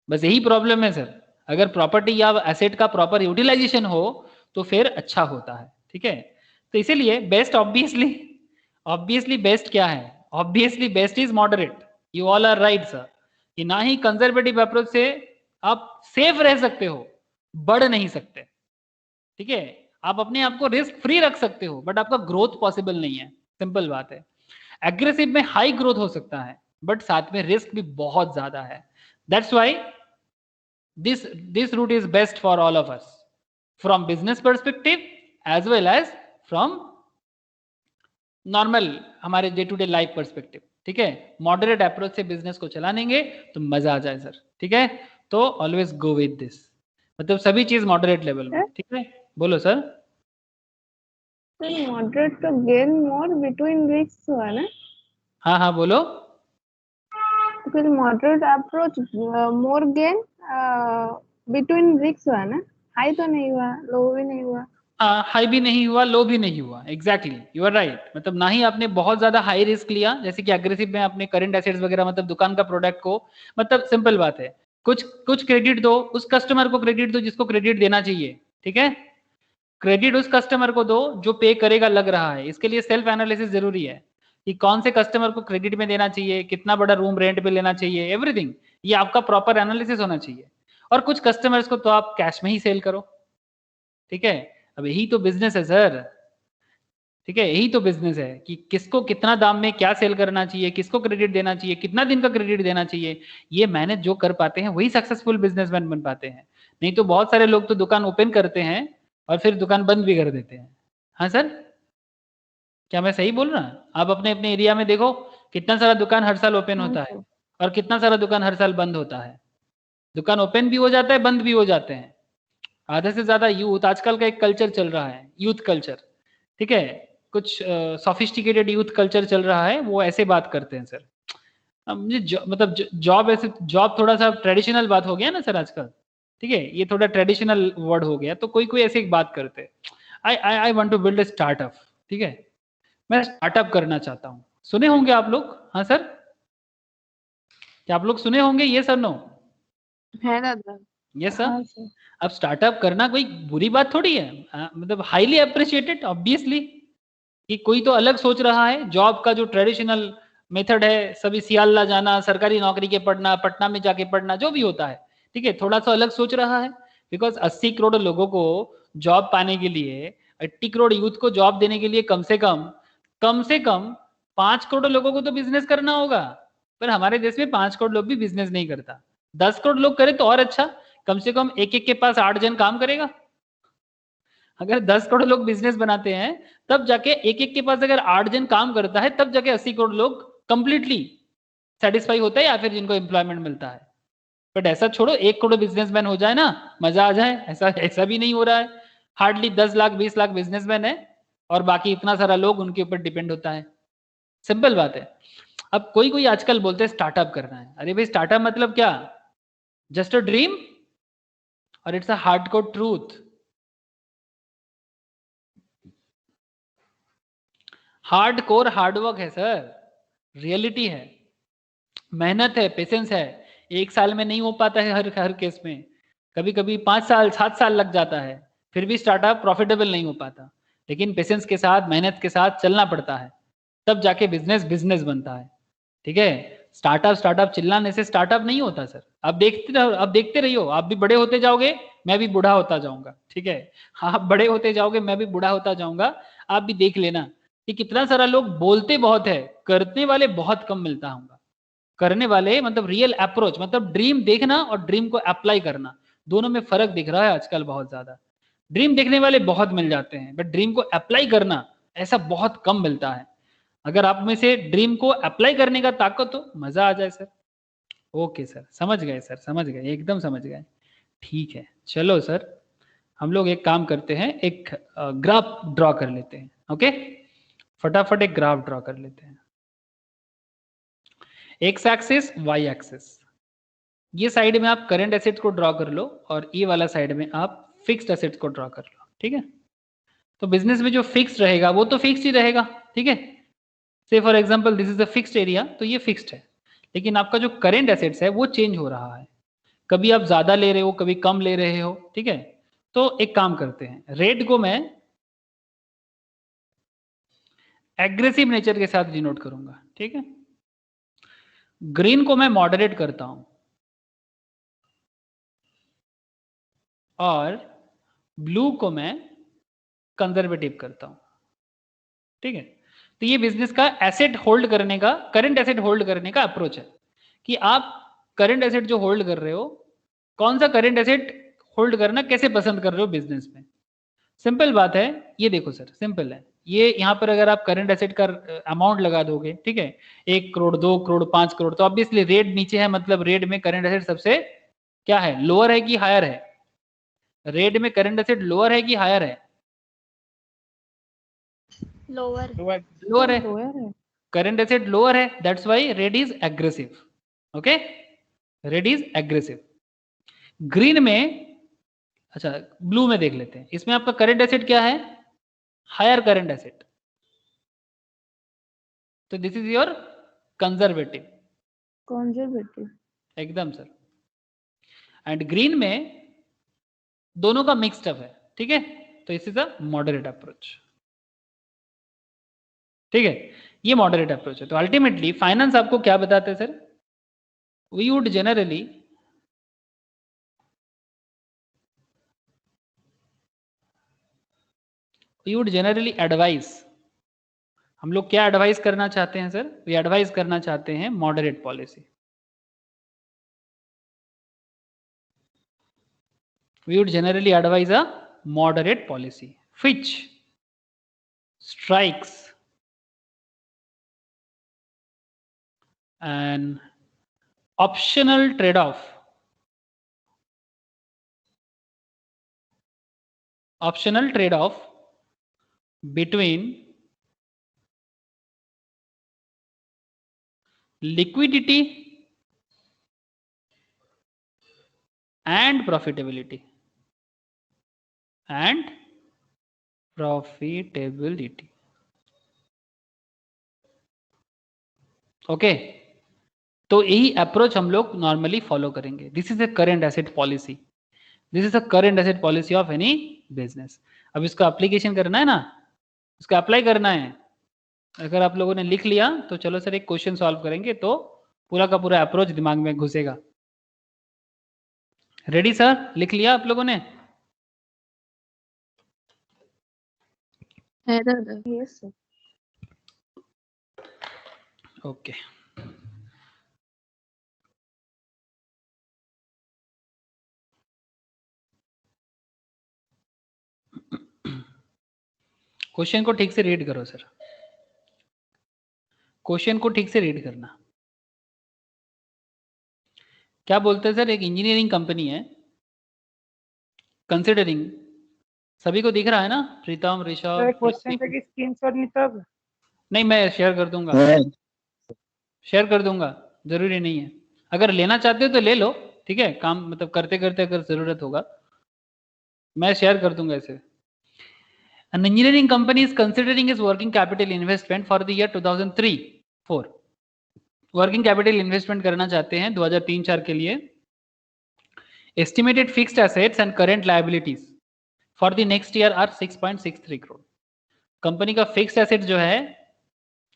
बस यही प्रॉब्लम है सर। अगर प्रॉपर्टी या एसेट का प्रॉपर यूटिलाइजेशन हो तो फिर अच्छा होता है, ठीक है। तो इसीलिए बेस्ट ऑब्वियसली बेस्ट क्या है? Obviously best is moderate. You all are right sir, कि ना ही कंजर्वेटिव अप्रोच से आप सेफ रह सकते हो, बढ़ नहीं सकते, ठीक है। आप अपने आप को रिस्क फ्री रख सकते हो, बट आपका ग्रोथ पॉसिबल नहीं है, सिंपल बात है। एग्रेसिव में हाई ग्रोथ हो सकता है, बट साथ में रिस्क भी बहुत ज्यादा है। That's why this route is best for all of us from business perspective as well as from normal हमारे day to day life perspective, ठीक है। मॉडरेट अप्रोच से बिजनेस को चलानेंगे तो मजा आ जाए सर, ठीक है। तो ऑलवेज गो विद दिस, मतलब सभी चीज मॉडरेट लेवल में, ठीक है। बोलो सर। मॉडरेट तो गेन मोर बिटवीन रिस्क हुआ ना? हाँ हाँ बोलो। फिर मॉडरेट अप्रोच मोर गेन बिटवीन रिस्क हुआ ना? हाई तो नहीं हुआ, लो भी नहीं हुआ। हाई भी नहीं हुआ, लो भी नहीं हुआ, एग्जैक्टली यू आर राइट। मतलब ना ही आपने बहुत ज्यादा हाई रिस्क लिया, जैसे कि एग्रेसिव में आपने करंट एसेट्स वगैरह, मतलब दुकान का प्रोडक्ट को, मतलब सिंपल बात है, कुछ कुछ क्रेडिट दो उस कस्टमर को, क्रेडिट दो जिसको क्रेडिट देना चाहिए, ठीक है। क्रेडिट उस कस्टमर को दो जो पे करेगा लग रहा है। इसके लिए सेल्फ एनालिसिस जरूरी है कि कौन से कस्टमर को क्रेडिट में देना चाहिए, कितना बड़ा रूम रेंट पे लेना चाहिए, एवरीथिंग ये आपका प्रॉपर एनालिसिस होना चाहिए। और कुछ कस्टमर्स को तो आप कैश में ही सेल करो, ठीक है। अब यही तो बिजनेस है सर, ठीक है, यही तो बिजनेस है कि किसको कितना दाम में क्या सेल करना चाहिए, किसको क्रेडिट देना चाहिए, कितना दिन का क्रेडिट देना चाहिए। ये मैनेज जो कर पाते हैं वही सक्सेसफुल बिजनेसमैन बन पाते हैं। नहीं तो बहुत सारे लोग तो दुकान ओपन करते हैं और फिर दुकान बंद भी कर देते हैं। हाँ सर, क्या मैं सही बोल रहा हूँ? आप अपने अपने एरिया में देखो, कितना सारा दुकान हर साल ओपन होता है और कितना सारा दुकान हर साल बंद होता है। दुकान ओपन भी हो जाता है, बंद भी हो जाते हैं। आधे से ज्यादा यूथ, आजकल का एक कल्चर चल रहा है यूथ कल्चर, ठीक है, कुछ सोफिस्टिकेटेड यूथ कल्चर चल रहा है, वो ऐसे बात करते हैं सर। अब मुझे मतलब जॉब ऐसे, जॉब थोड़ा सा ट्रेडिशनल बात हो गया ना सर आजकल, ठीक है, ये थोड़ा ट्रेडिशनल वर्ड हो गया, तो कोई कोई ऐसे एक बात करते हैं, I want to build a startup, ठीक है, मैं स्टार्टअप करना चाहता हूँ। सुने होंगे आप लोग? हाँ सर, क्या आप लोग सुने होंगे? ये सर नो? है दादा। Yes sir. हाँ सर। अब स्टार्टअप करना कोई बुरी बात थोड़ी है, मतलब हाईली अप्रिशिएटेड ऑब्वियसली, कि कोई तो अलग सोच रहा है। जॉब का जो ट्रेडिशनल मेथड है, सभी सियालदा जाना, सरकारी नौकरी के पढ़ना, पटना में जाके पढ़ना, जो भी होता है, ठीक है, थोड़ा सा अलग सोच रहा है। बिकॉज 80 करोड़ लोगों को जॉब पाने के लिए, 80 करोड़ यूथ को जॉब देने के लिए कम से कम 5 करोड़ लोगों को तो बिजनेस करना होगा। पर हमारे देश में 5 करोड़ लोग भी बिजनेस नहीं करता। 10 करोड़ लोग करे तो और अच्छा, कम से कम एक एक के पास 8 जन काम करेगा। अगर 10 करोड़ लोग बिजनेस बनाते हैं, तब जाके एक एक के पास अगर 8 जन काम करता है, तब जाके 80 करोड़ लोग कंप्लीटली सेटिस्फाई होता है, या फिर जिनको एम्प्लॉयमेंट मिलता है। बट ऐसा छोड़ो 1 करोड़ बिजनेसमैन हो जाए ना, मजा आ जाए, ऐसा ऐसा भी नहीं हो रहा है। हार्डली 10 लाख 20 लाख बिजनेसमैन है और बाकी इतना सारा लोग उनके ऊपर डिपेंड होता है। सिंपल बात है। अब कोई कोई आजकल बोलते हैं स्टार्टअप करना है। अरे भाई स्टार्टअप मतलब क्या? जस्ट अ ड्रीम और it's a hardcore truth. Hard core hard work है सर, रियलिटी है, मेहनत है, पेशेंस है। एक साल में नहीं हो पाता है हर हर केस में, कभी कभी 5 साल 7 साल लग जाता है, फिर भी स्टार्टअप प्रॉफिटेबल नहीं हो पाता। लेकिन पेशेंस के साथ, मेहनत के साथ चलना पड़ता है, तब जाके बिजनेस बिजनेस बनता है। ठीक है, स्टार्टअप चिल्लाने से स्टार्टअप नहीं होता सर। आप देखते रहियो, आप भी बड़े होते जाओगे, मैं भी बूढ़ा होता जाऊंगा। ठीक है, आप बड़े होते जाओगे, मैं भी बूढ़ा होता जाऊंगा। आप भी देख लेना कि कितना सारा लोग बोलते बहुत है, करने वाले बहुत कम मिलता होगा। करने वाले मतलब रियल अप्रोच, मतलब ड्रीम देखना और ड्रीम को अप्लाई करना, दोनों में फर्क दिख रहा है आजकल बहुत ज्यादा। ड्रीम देखने वाले बहुत मिल जाते हैं, बट ड्रीम को अप्लाई करना ऐसा बहुत कम मिलता है। अगर आप में से ड्रीम को अप्लाई करने का ताकत हो, मजा आ जाए सर। ओके सर, समझ गए सर, समझ गए, एकदम समझ गए। ठीक है, चलो सर, हम लोग एक काम करते हैं, एक ग्राफ ड्रॉ कर लेते हैं। ओके, फटाफट एक ग्राफ ड्रॉ कर लेते हैं। एक्स एक्सिस, वाई एक्सिस, ये साइड में आप करंट एसेट्स को ड्रॉ कर लो और ये वाला साइड में आप फिक्स्ड एसेट्स को ड्रॉ कर लो। ठीक है, तो बिजनेस में जो फिक्स्ड रहेगा वो तो फिक्स्ड ही रहेगा। ठीक है, से for example this is a fixed area, तो ये फिक्स्ड है। लेकिन आपका जो करंट एसेट्स है वो चेंज हो रहा है, कभी आप ज्यादा ले रहे हो, कभी कम ले रहे हो। ठीक है, तो एक काम करते हैं, रेड को मैं एग्रेसिव नेचर के साथ डिनोट करूंगा। ठीक है, ग्रीन को मैं मॉडरेट करता हूं और ब्लू को मैं कंजर्वेटिव करता हूं। ठीक है, तो ये बिजनेस का एसेट होल्ड करने का, करंट एसेट होल्ड करने का अप्रोच है कि आप करंट एसेट जो होल्ड कर रहे हो, कौन सा करंट एसेट होल्ड करना कैसे पसंद कर रहे हो बिजनेस में। सिंपल बात है, ये देखो सर, सिंपल है ये। यहाँ पर अगर आप करंट एसेट का अमाउंट लगा दोगे, ठीक है, 1 करोड़ 2 करोड़ 5 करोड़, तो ऑब्वियसली रेट नीचे है, मतलब रेट में करंट एसेट सबसे क्या है, लोअर है कि हायर है? रेट में करंट एसेट लोअर है कि हायर है? लोअर। लोअर है, लोअर है। करंट एसेट लोअर है, that's why rate is aggressive. Okay, rate is aggressive. Green में, अच्छा ब्लू में देख लेते हैं, इसमें आपका करंट एसेट क्या है, हायर करंट एसेट, तो this is your conservative. Conservative. एकदम सर। एंड ग्रीन में दोनों का मिक्स्ड अप है। ठीक है, तो इस इज अ मॉडरेट अप्रोच। ठीक है, ये मॉडरेट अप्रोच है। तो अल्टीमेटली फाइनेंस आपको क्या बताते हैं sir, we would generally advice, हम लोग क्या एडवाइस करना चाहते हैं सर, वी एडवाइस करना चाहते हैं moderate policy. We would generally advise a moderate policy which strikes an optional trade-off between liquidity and profitability okay, तो यही अप्रोच हम लोग नॉर्मली फॉलो करेंगे। This is a current asset policy, this is a current asset policy of any business. अब इसका एप्लीकेशन करना है ना, इसका अप्लाई करना है। अगर आप लोगों ने लिख लिया तो चलो सर एक क्वेश्चन सॉल्व करेंगे, तो पूरा का पूरा अप्रोच दिमाग में घुसेगा। रेडी सर, लिख लिया आप लोगों ने? Yes sir. ओके, क्वेश्चन को ठीक से रीड करो सर, क्वेश्चन को ठीक से रीड करना। क्या बोलते हैं सर, एक इंजीनियरिंग कंपनी है, कंसिडरिंग, सभी को दिख रहा है ना, प्रीतम, ऋषभ, क्वेश्चन का स्क्रीनशॉट नहीं तब नहीं मैं शेयर कर दूंगा, शेयर कर दूंगा, जरूरी नहीं है। अगर लेना चाहते हो तो ले लो, ठीक है, काम मतलब करते करते अगर जरूरत होगा मैं शेयर कर दूंगा ऐसे। An engineering company is considering its working capital investment for the year 2003-4. Working capital investment करना चाहते हैं 2003-4 के लिए. Estimated fixed assets and current liabilities for the next year are 6.63 crore. Company का फिक्स्ड एसेट जो है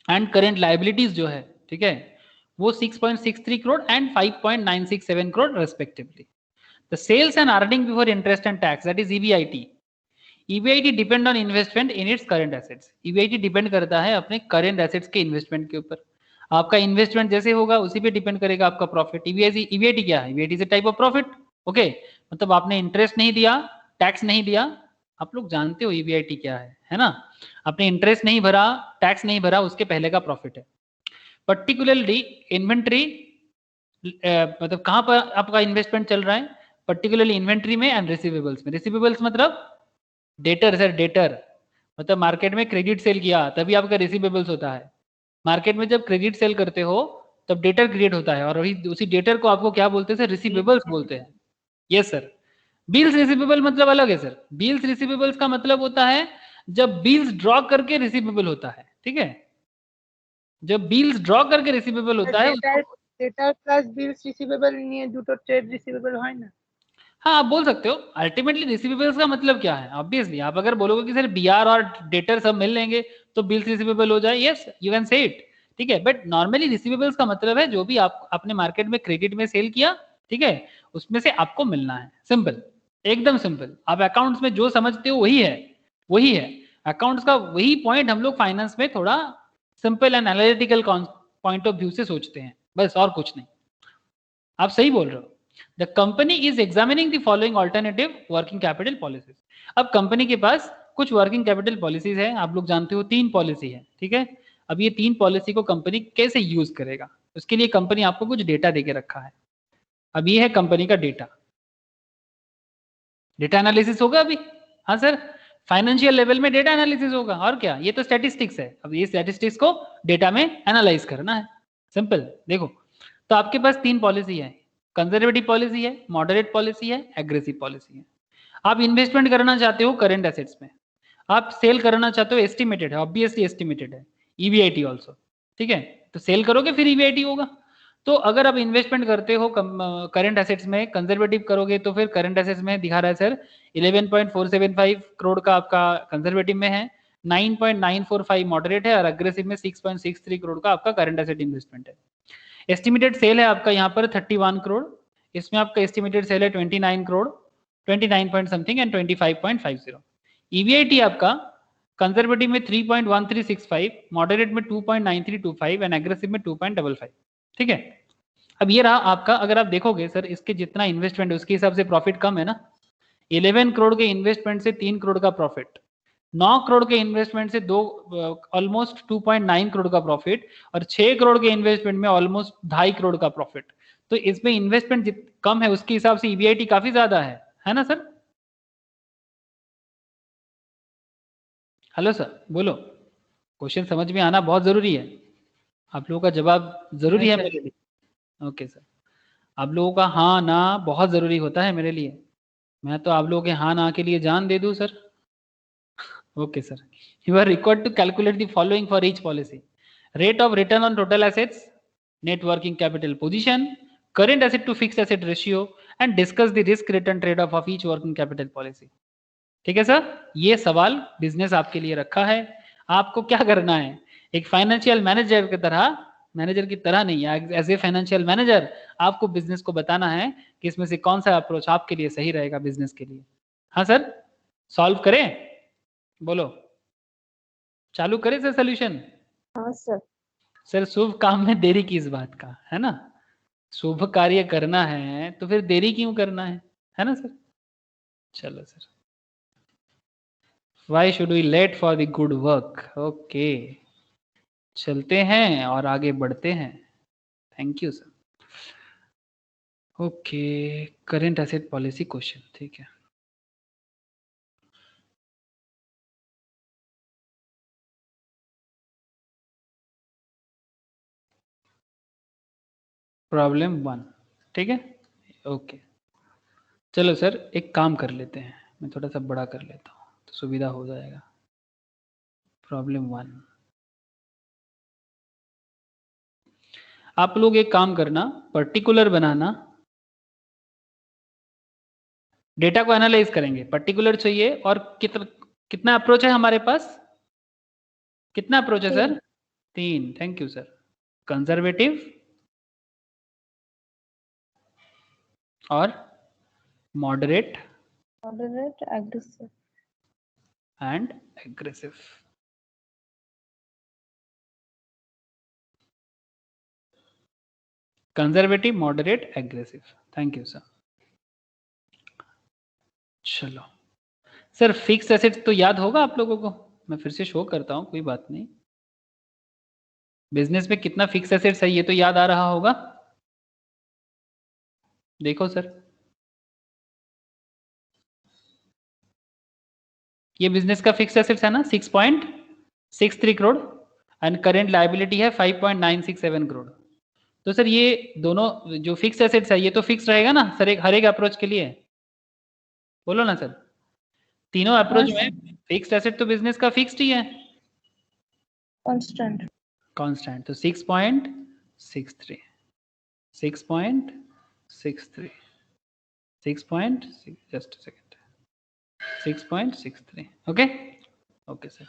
एंड करेंट लाइबिलिटीज जो है, ठीक है, वो 6.63 crore and 5.967 crore respectively. The sales and earning before interest and tax, that is EBIT. EBIT depend on investment in its current assets. EBIT depend करता है अपने करंट एसेट्स के इन्वेस्टमेंट के ऊपर. आपका इन्वेस्टमेंट जैसे होगा उसी पे डिपेंड करेगा आपका प्रॉफिट. ईबीआईटी क्या है? EBIT is a type of profit. Okay, मतलब आपने इंटरेस्ट नहीं दिया, टैक्स नहीं दिया, आप लोग जानते हो ईबीआईटी क्या है ना. आपने इंटरेस्ट नहीं भरा, टैक्स नहीं भरा, उसके पहले का प्रॉफिट है. पर्टिकुलरली इन्वेंट्री, मतलब कहां पर आपका इन्वेस्टमेंट चल रहा है? पर्टिकुलरली इन्वेंट्री में एंड रिसीवेबल्स में. रिसीवेबल्स मतलब डेटर सर, डेटर मतलब मार्केट में क्रेडिट सेल किया तभी आपका रिसीवेबल्स होता है. मार्केट में जब क्रेडिट सेल करते हो तब डेटर क्रिएट होता है और उसी डेटर को आपको क्या बोलते हैं सर? रिसीवेबल्स बोलते हैं. Yes sir. बिल्स रिसीवेबल मतलब अलग है सर. बिल्स रिसीवेबल्स का मतलब होता है जब बिल्स ड्रॉ करके रिसीवेबल होता है. ठीक है, जब बिल्स ड्रॉ करके रिसीवेबल होता है. डेटा प्लस बिल्स रिसीवेबल নিয়ে দুটো ট্রেড রিসিভেবল হয় না? हाँ, आप बोल सकते हो. अल्टीमेटली रिसीवेबल्स का मतलब क्या है? ऑब्वियसली आप अगर बोलोगे कि सर बीआर और डेटर सब मिल लेंगे तो बिल्स रिसीवेबल हो जाए, yes you can say it. ठीक है, बट नॉर्मली रिसीवेबल्स का मतलब है जो भी आप अपने मार्केट में क्रेडिट में सेल किया, ठीक है, उसमें से आपको मिलना है. सिंपल, एकदम सिंपल. आप अकाउंट्स में जो समझते हो वही है, वही है अकाउंट्स का. वही पॉइंट हम लोग फाइनेंस में थोड़ा simple and analytical point of view से सोचते हैं, बस और कुछ नहीं. आप सही बोल रहे हो. The company is examining the following alternative working capital policies. अब कंपनी के पास कुछ वर्किंग कैपिटल पॉलिसीज है. आप लोग जानते हो 3 पॉलिसी है. ठीक है, अब ये 3 पॉलिसी को कंपनी कैसे यूज करेगा, उसके लिए कंपनी आपको कुछ डेटा देके रखा है. अब ये है कंपनी का डेटा. डेटा एनालिसिस होगा अभी. हाँ सर, फाइनेंशियल लेवल में डेटा एनालिसिस होगा. और क्या, ये तो स्टैटिस्टिक्स है. अब ये स्टैटिस्टिक्स को डेटा में एनालाइज करना है. सिंपल. देखो, तो आपके पास 3 पॉलिसी है. कंजर्वेटिव पॉलिसी है, मॉडरेट पॉलिसी है, एग्रेसिव पॉलिसी है. आप इन्वेस्टमेंट करना चाहते हो करंट एसेट्स में, आप सेल करना चाहते हो, एस्टिमेटेड है, ऑब्वियसली एस्टिमेटेड है. EBIT also. ठीक है, तो सेल करोगे फिर ईबीआईटी होगा. तो अगर आप इन्वेस्टमेंट करते हो करंट एसेट्स में, कंजर्वेटिव करोगे तो फिर करंट एसेट्स में दिखा रहा है सर 11.475 करोड़ का आपका कंजर्वेटिव में है, 9.945 मॉडरेट है और अग्रेसिव में 6.63 करोड़ का आपका करंट एसेट इन्वेस्टमेंट है. एस्टिमेटेड सेल है आपका यहाँ पर 31 करोड़. इसमें आपका एस्टिमेटेड सेल है 29 crore, 29 point something and 25.50. EBIT आपका कंजर्वेटिव में 3.1365, मॉडरेट में 2.9325 एंड एग्रेसिव में 2.55. ठीक है, अब ये रहा आपका. अगर आप देखोगे सर इसके जितना इन्वेस्टमेंट है उसके हिसाब से प्रॉफिट कम है ना. 11 करोड़ के इन्वेस्टमेंट से 3 करोड़ का प्रॉफिट, 9 करोड़ के इन्वेस्टमेंट से ऑलमोस्ट 2.9 करोड़ का प्रॉफिट और 6 करोड़ के इन्वेस्टमेंट में ऑलमोस्ट 2.5 करोड़ का प्रॉफिट. तो इसमें इन्वेस्टमेंट कम है उसके हिसाब से ईबीआईटी काफी ज्यादा है ना सर? हेलो सर, बोलो. क्वेश्चन समझ में आना बहुत जरूरी है. आप लोगों का जवाब जरूरी है मेरे लिए. ओके सर, आप लोगों का हाँ ना बहुत जरूरी होता है मेरे लिए. मैं तो आप लोगों के हाँ ना के लिए जान दे दूं sir. Okay sir, you are required to calculate the following for each policy: rate of return on total assets, net working capital position, current asset to fixed asset ratio, and discuss the risk return trade off of each working capital policy. ठीक है सर, ये सवाल बिजनेस आपके लिए रखा है. आपको क्या करना है, एक फाइनेंशियल मैनेजर की तरह नहीं है, एज ए फाइनेंशियल मैनेजर आपको बिजनेस को बताना है कि इसमें से कौन सा अप्रोच आपके लिए सही रहेगा बिजनेस के लिए. हाँ सर, सॉल्व करें, बोलो, चालू करें सर सोल्यूशन. हाँ सर. सर शुभ काम में देरी किस बात का, है ना. शुभ कार्य करना है तो फिर देरी क्यों करना है ना सर. चलो sir, why should we late for the good work. Okay, चलते हैं और आगे बढ़ते हैं. Thank you sir. Okay, current asset policy question. ठीक है, प्रॉब्लम 1. ठीक है, ओके. चलो सर, एक काम कर लेते हैं, मैं थोड़ा सा बड़ा कर लेता हूँ तो सुविधा हो जाएगा. प्रॉब्लम 1। आप लोग एक काम करना, पर्टिकुलर बनाना, डेटा को एनालाइज करेंगे, पर्टिकुलर चाहिए। और कितना अप्रोच है हमारे पास? कितना अप्रोच है sir? 3। Thank you sir. Conservative और moderate Moderate, aggressive. And aggressive. Conservative, moderate, aggressive. Thank you sir. चलो सर, फिक्स एसेट्स तो याद होगा आप लोगों को, मैं फिर से शो करता हूं, कोई बात नहीं। बिजनेस में कितना फिक्स एसेट्स है ये तो याद आ रहा होगा। देखो सर, ये बिजनेस का फिक्स एसेट्स है ना 6.63 करोड़ एंड करेंट लायबिलिटी है 5.967 करोड़। तो सर ये दोनों जो फिक्स एसेट्स है ये तो फिक्स रहेगा ना सर, हर एक अप्रोच के लिए? बोलो ना सर, तीनों अप्रोच में फिक्स्ड एसेट तो बिजनेस का फिक्स्ड ही है, Constant. कांस्टेंट। तो 6.63 6.63 6.6 just a second 6.63 okay okay sir,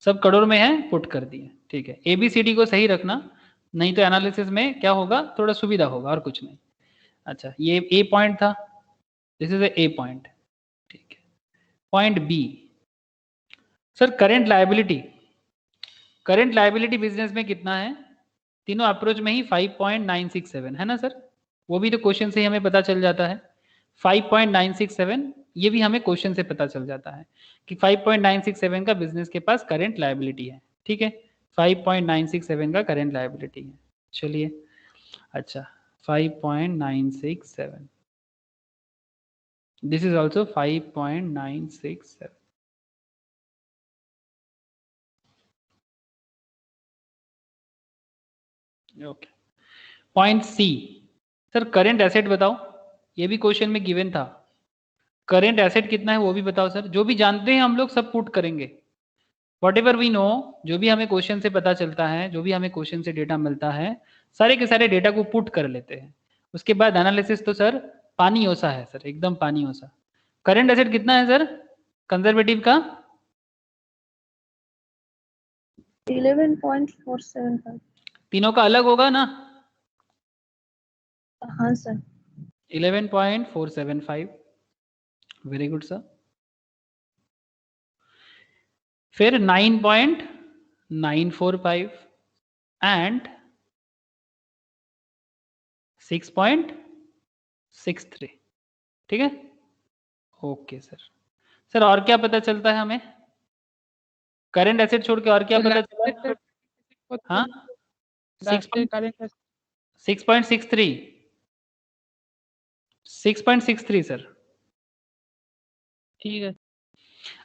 सब करोड़ में है, पुट कर दिए। ठीक है, ABCD को सही रखना, नहीं तो एनालिसिस में क्या होगा, थोड़ा सुविधा होगा और कुछ नहीं। अच्छा, ये A पॉइंट था, दिस इज ए पॉइंट। ठीक है, point B sir, current liability business में कितना है? तीनों अप्रोच में ही 5.967 है ना सर, वो भी तो क्वेश्चन से ही हमें पता चल जाता है। 5.967 ये भी हमें क्वेश्चन से पता चल जाता है कि 5.967 का बिजनेस के पास करेंट लायबिलिटी है। ठीक है, 5.967 का करेंट लायबिलिटी है। चलिए, अच्छा 5.967, this is also 5.967। Okay, point C sir, current asset बताओ, ये भी क्वेश्चन में गिवन था। करंट एसेट कितना है वो भी बताओ सर, जो भी जानते हैं हम लोग सब पुट करेंगे। वॉट एवर वी नो, जो भी हमें क्वेश्चन से पता चलता है, जो भी हमें क्वेश्चन से डेटा मिलता है, सारे के सारे डेटा को पुट कर लेते हैं। उसके बाद एनालिसिस तो सर पानी ओसा है सर, एकदम पानी ओसा। करंट एसेट कितना है सर कंजर्वेटिव का? 11.475. तीनों का अलग होगा ना? हाँ सर. 11.475, very good sir. फिर 9.945 एंड 6.63। ठीक है, ओके सर। सर और क्या पता चलता है हमें, करंट एसेट छोड़ के और क्या पता चला? हाँ, 6.63 सर। ठीक है।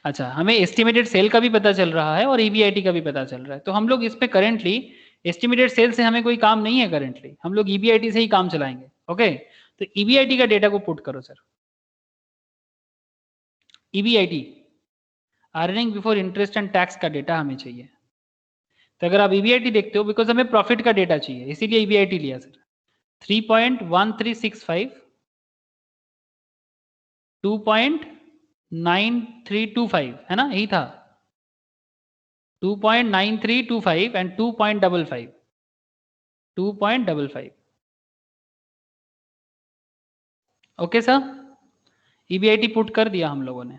अच्छा, हमें एस्टिमेटेड सेल का भी पता चल रहा है और EBIT का भी पता चल रहा है। तो हम लोग इस पे करेंटली एस्टिमेटेड सेल से हमें कोई काम नहीं है, करेंटली हम लोग EBIT से ही काम चलाएंगे। ओके, तो EBIT का डेटा को पुट करो sir. EBIT, earning before interest and tax का डेटा हमें चाहिए। तो अगर आप EBIT देखते हो, बिकॉज हमें प्रॉफिट का डेटा चाहिए इसीलिए EBIT लिया सर। 3.1365, 2.9325 है ना, यही था। 2.9325 and 2.55 2.55। Okay sir, EBIT put कर दिया हम लोगों ने।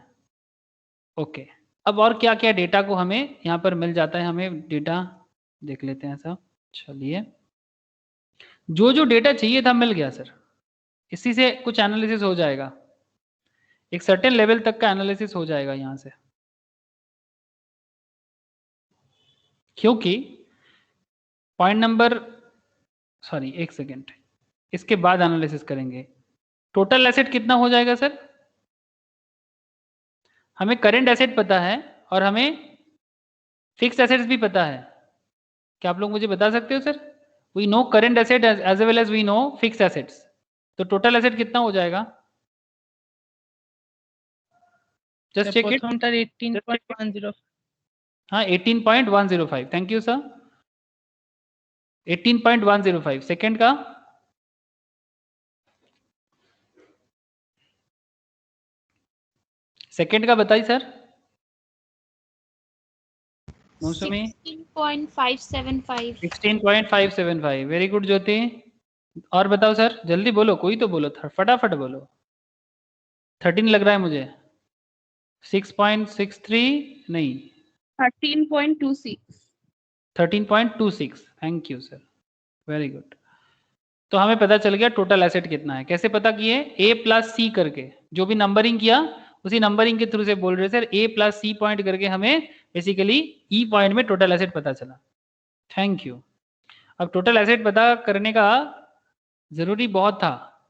ओके, अब और क्या क्या डेटा को हमें यहाँ पर मिल जाता है, हमें डेटा देख लेते हैं सर। चलिए, जो जो डेटा चाहिए था मिल गया सर, इसी से कुछ एनालिसिस हो जाएगा, एक सर्टेन लेवल तक का एनालिसिस हो जाएगा यहाँ से। क्योंकि पॉइंट नंबर, सॉरी एक सेकेंड, इसके बाद एनालिसिस करेंगे। टोटल एसेट कितना हो जाएगा सर? हमें करंट एसेट पता है और हमें फिक्स्ड एसेट्स भी पता है। क्या आप लोग मुझे बता सकते हो sir? We know current asset as well as we know fixed assets, तो टोटल एसेट कितना हो जाएगा? Just check it. प्रथमটার 18.10 हाँ 18.105, थैंक यू सर। 18.105 सेकेंड का बताइए सर। मौसमी 16.575 16.575, वेरी गुड ज्योति। और बताओ सर, जल्दी बोलो, कोई तो बोलो, फटाफट बोलो। 13 लग रहा है मुझे। 6.63 नहीं 13.26 13.26, thank you sir, very good. तो हमें पता चल गया टोटल एसेट कितना है। कैसे पता किए? ए प्लस सी करके, जो भी नंबरिंग किया उसी नंबरिंग के थ्रू से बोल रहे सर, ए प्लस सी पॉइंट करके हमें बेसिकली ई पॉइंट में टोटल एसेट पता चला। Thank you. अब टोटल एसेट पता करने का जरूरी बहुत था,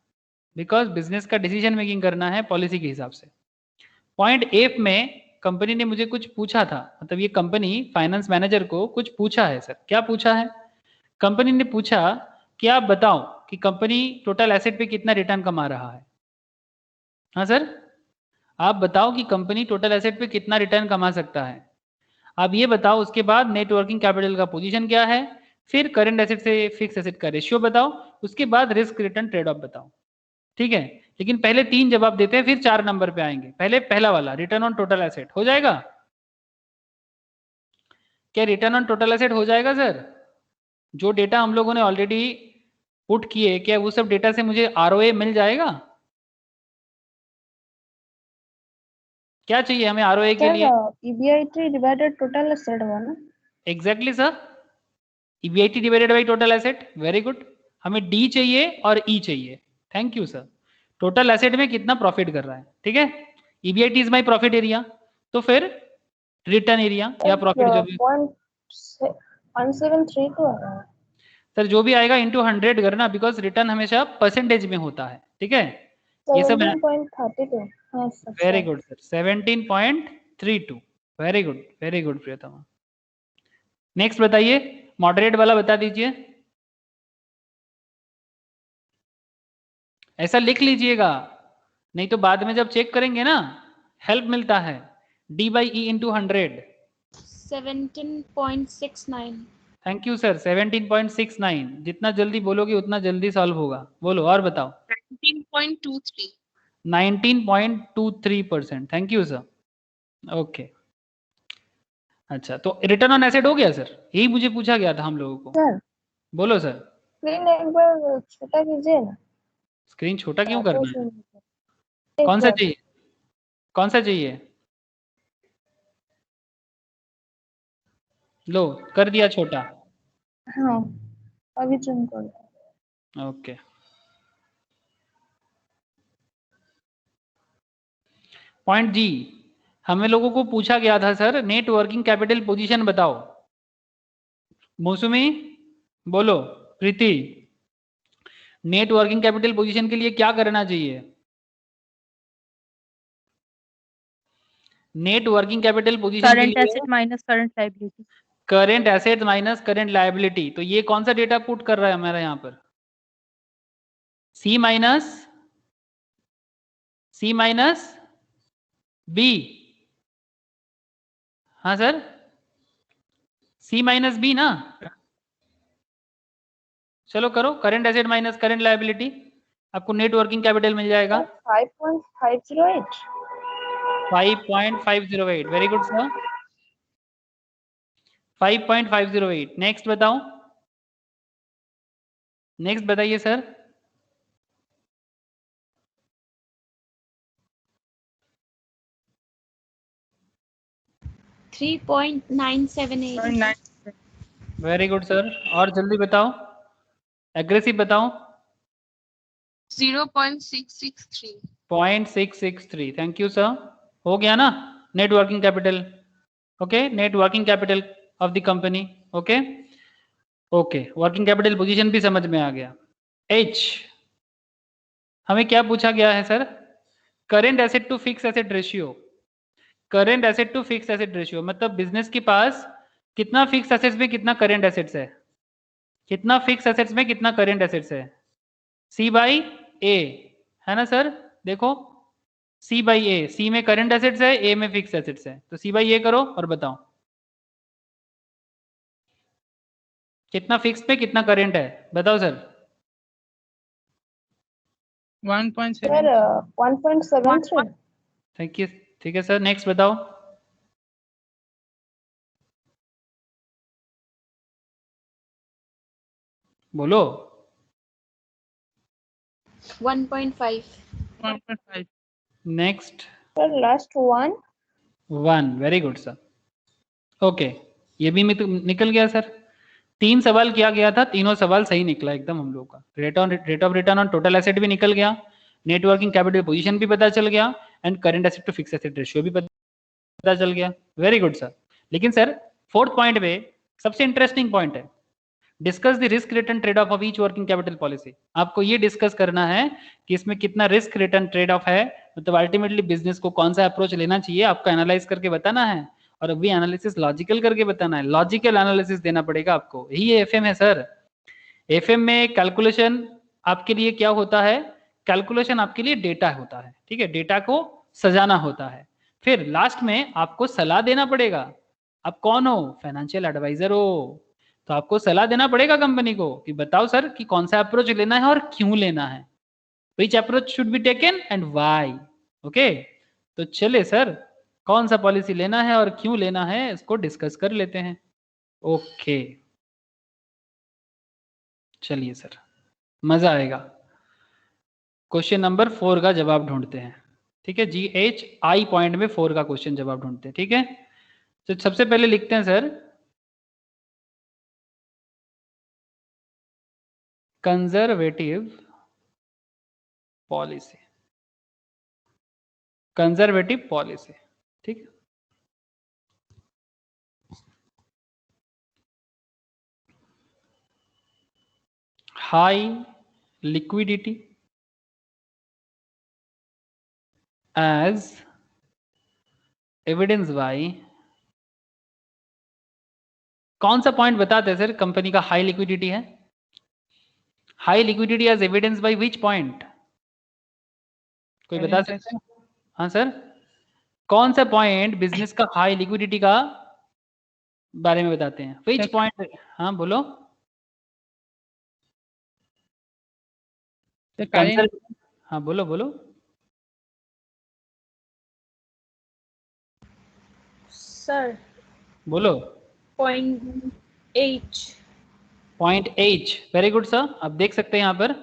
बिकॉज बिजनेस का डिसीजन मेकिंग करना है पॉलिसी के हिसाब से। पॉइंट एफ में कंपनी ने मुझे कुछ पूछा था, मतलब ये कंपनी फाइनेंस मैनेजर को कुछ पूछा है सर। क्या पूछा है? कंपनी ने पूछा कि आप बताओ कि कंपनी टोटल एसेट पे कितना रिटर्न कमा रहा है। हाँ सर, आप बताओ कि कंपनी टोटल एसेट पे कितना रिटर्न कमा सकता है। आप ये बताओ, उसके बाद नेट वर्किंग कैपिटल का पोजीशन क्या है, फिर करंट एसेट से फिक्स एसेट का रेशियो बताओ, उसके बाद रिस्क रिटर्न ट्रेड ऑफ बताओ। ठीक है, लेकिन पहले 3 जवाब देते हैं, फिर 4 नंबर पे आएंगे। पहले पहला वाला रिटर्न ऑन टोटल एसेट हो जाएगा क्या? रिटर्न ऑन टोटल एसेट हो जाएगा सर? जो डेटा हम लोगों ने ऑलरेडी पुट किए, क्या वो सब डेटा से मुझे आरओए मिल जाएगा? क्या चाहिए हमें आरओए के लिए? EBIT डिवाइडेड टोटल एसेट हुआ ना? Exactly sir, EBIT divided by total asset, very good. हमें डी चाहिए और ई चाहिए, thank you sir. Total asset में कितना प्रॉफिट कर रहा है, ठीक है। EBIT is my profit area, तो फिर रिटर्न एरिया या प्रॉफिट जो भी 0.1732 आ रहा है सर, जो भी आएगा इंटू 100 करना, बिकॉज रिटर्न हमेशा परसेंटेज में होता है, ठीक है। ये सब 17.32। हाँ sir, very good sir, 17.32, very good, very good Priyatama. Next बताइए, मॉडरेट वाला बता दीजिए। ऐसा लिख लीजिएगा, नहीं तो बाद में जब चेक करेंगे ना हेल्प मिलता है। D by E into 100, 17.69 thank you sir. 17.69, जितना जल्दी बोलोगे उतना जल्दी सॉल्व होगा। बोलो और बताओ। 19.23 19.23%, थैंक यू सर। ओके, अच्छा तो रिटर्न ऑन एसेट हो गया सर, यही मुझे पूछा गया था हम लोगों को। सर बोलो सर। स्क्रीन एक बार छोटा कीजिए ना। स्क्रीन छोटा क्यों करना है? एक कौन सा बार। चाहिए, कौन सा चाहिए? लो कर दिया छोटा। हाँ अभी जूम कर दो। ओके, पॉइंट जी, हमें लोगों को पूछा गया था sir, net working capital position बताओ। मौसमी बोलो, प्रीति नेट वर्किंग कैपिटल पोजीशन के लिए क्या करना चाहिए? नेट वर्किंग कैपिटल पोजीशन के करंट लिए asset minus current liability. Current asset minus current liability. तो ये कौन सा डेटा पुट कर रहा है हमारा यहाँ पर? सी माइनस बी। हाँ सर, सी माइनस बी ना। चलो करो, current asset minus current liability, आपको नेट वर्किंग कैपिटल मिल जाएगा 5.508। 5.508, वेरी गुड सर, 5.508। नेक्स्ट बताओ, नेक्स्ट बताइए सर। $3.978 वेरी गुड सर, और जल्दी बताओ, एग्रेसिव बताओ। 0.663 0.663, थैंक यू सर। हो गया ना net working capital? Okay, net working capital of the company. Okay okay, working capital position भी समझ में आ गया। एच, हमें क्या पूछा गया है sir? Current asset to fix asset ratio. Current asset to fix asset ratio मतलब बिजनेस के पास कितना फिक्स एसेट्स में कितना करेंट एसेट्स है, कितना फिक्स एसेट्स में कितना करेंट एसेट्स है। सी बाई ए है ना सर, देखो सी बाई ए, सी में करेंट एसेट्स है, ए में फिक्स एसेट्स है, तो सी बाई ए करो और बताओ। कितना फिक्स पे कितना करेंट है बताओ सर। 1.7 सर 1.73। Thank you. ठीक है सर, नेक्स्ट बताओ। बोलो। 1.5. 1.5 next. Sir last 1। 1, very good sir. Okay, ये भी निकल गया सर। 3 सवाल किया गया था, तीनों सवाल सही निकला एकदम हम लोग का। Rate of return on total asset भी निकल गया, नेटवर्किंग कैपिटल पोजीशन भी पता चल गया, and current asset to fix asset ratio भी पता चल गया। Very good sir. लेकिन सर 4th पॉइंट पे सबसे इंटरेस्टिंग पॉइंट है, discuss the risk return trade off each working capital policy. आपको ये डिस्कस करना है कि इसमें कितना रिस्क रिटर्न ट्रेड ऑफ है, मतलब अल्टीमेटली बिजनेस को कौन सा अप्रोच लेना चाहिए, आपको एनालाइज करके बताना है, और अभी एनालिसिस लॉजिकल करके बताना है, लॉजिकल एनालिसिस देना पड़ेगा आपको। यही एफएम है सर। एफएम में कैलकुलेशन आपके लिए क्या होता है, कैलकुलेशन आपके लिए डेटा होता है, ठीक है, डेटा को सजाना होता है, फिर लास्ट में आपको सलाह देना पड़ेगा। आप कौन हो, फाइनेंशियल एडवाइजर हो, तो आपको सलाह देना पड़ेगा कंपनी को कि बताओ सर कि कौन सा अप्रोच लेना है और क्यों लेना है, which approach should be taken and why. Okay, तो चले सर, कौन सा पॉलिसी लेना है और क्यों लेना है इसको डिस्कस कर लेते हैं। ओके, चलिए सर, मजा आएगा। क्वेश्चन नंबर 4 का जवाब ढूंढते हैं, ठीक है। GHI पॉइंट में 4 का क्वेश्चन जवाब ढूंढते हैं, ठीक है। तो सबसे पहले लिखते हैं sir, conservative policy, conservative policy, ठीक है। High liquidity as evidence by, कौन सा पॉइंट बताते हैं सर कंपनी का हाई लिक्विडिटी है, high liquidity as evidence by which point, कोई बता सकता है? हाँ सर, कौन सा पॉइंट बिजनेस का हाई लिक्विडिटी का बारे में बताते हैं, विच पॉइंट? हाँ बोलो। हाँ बोलो बोलो। Sir, बोलो। point H. Point H, very good sir. आप देख सकते हैं यहाँ पर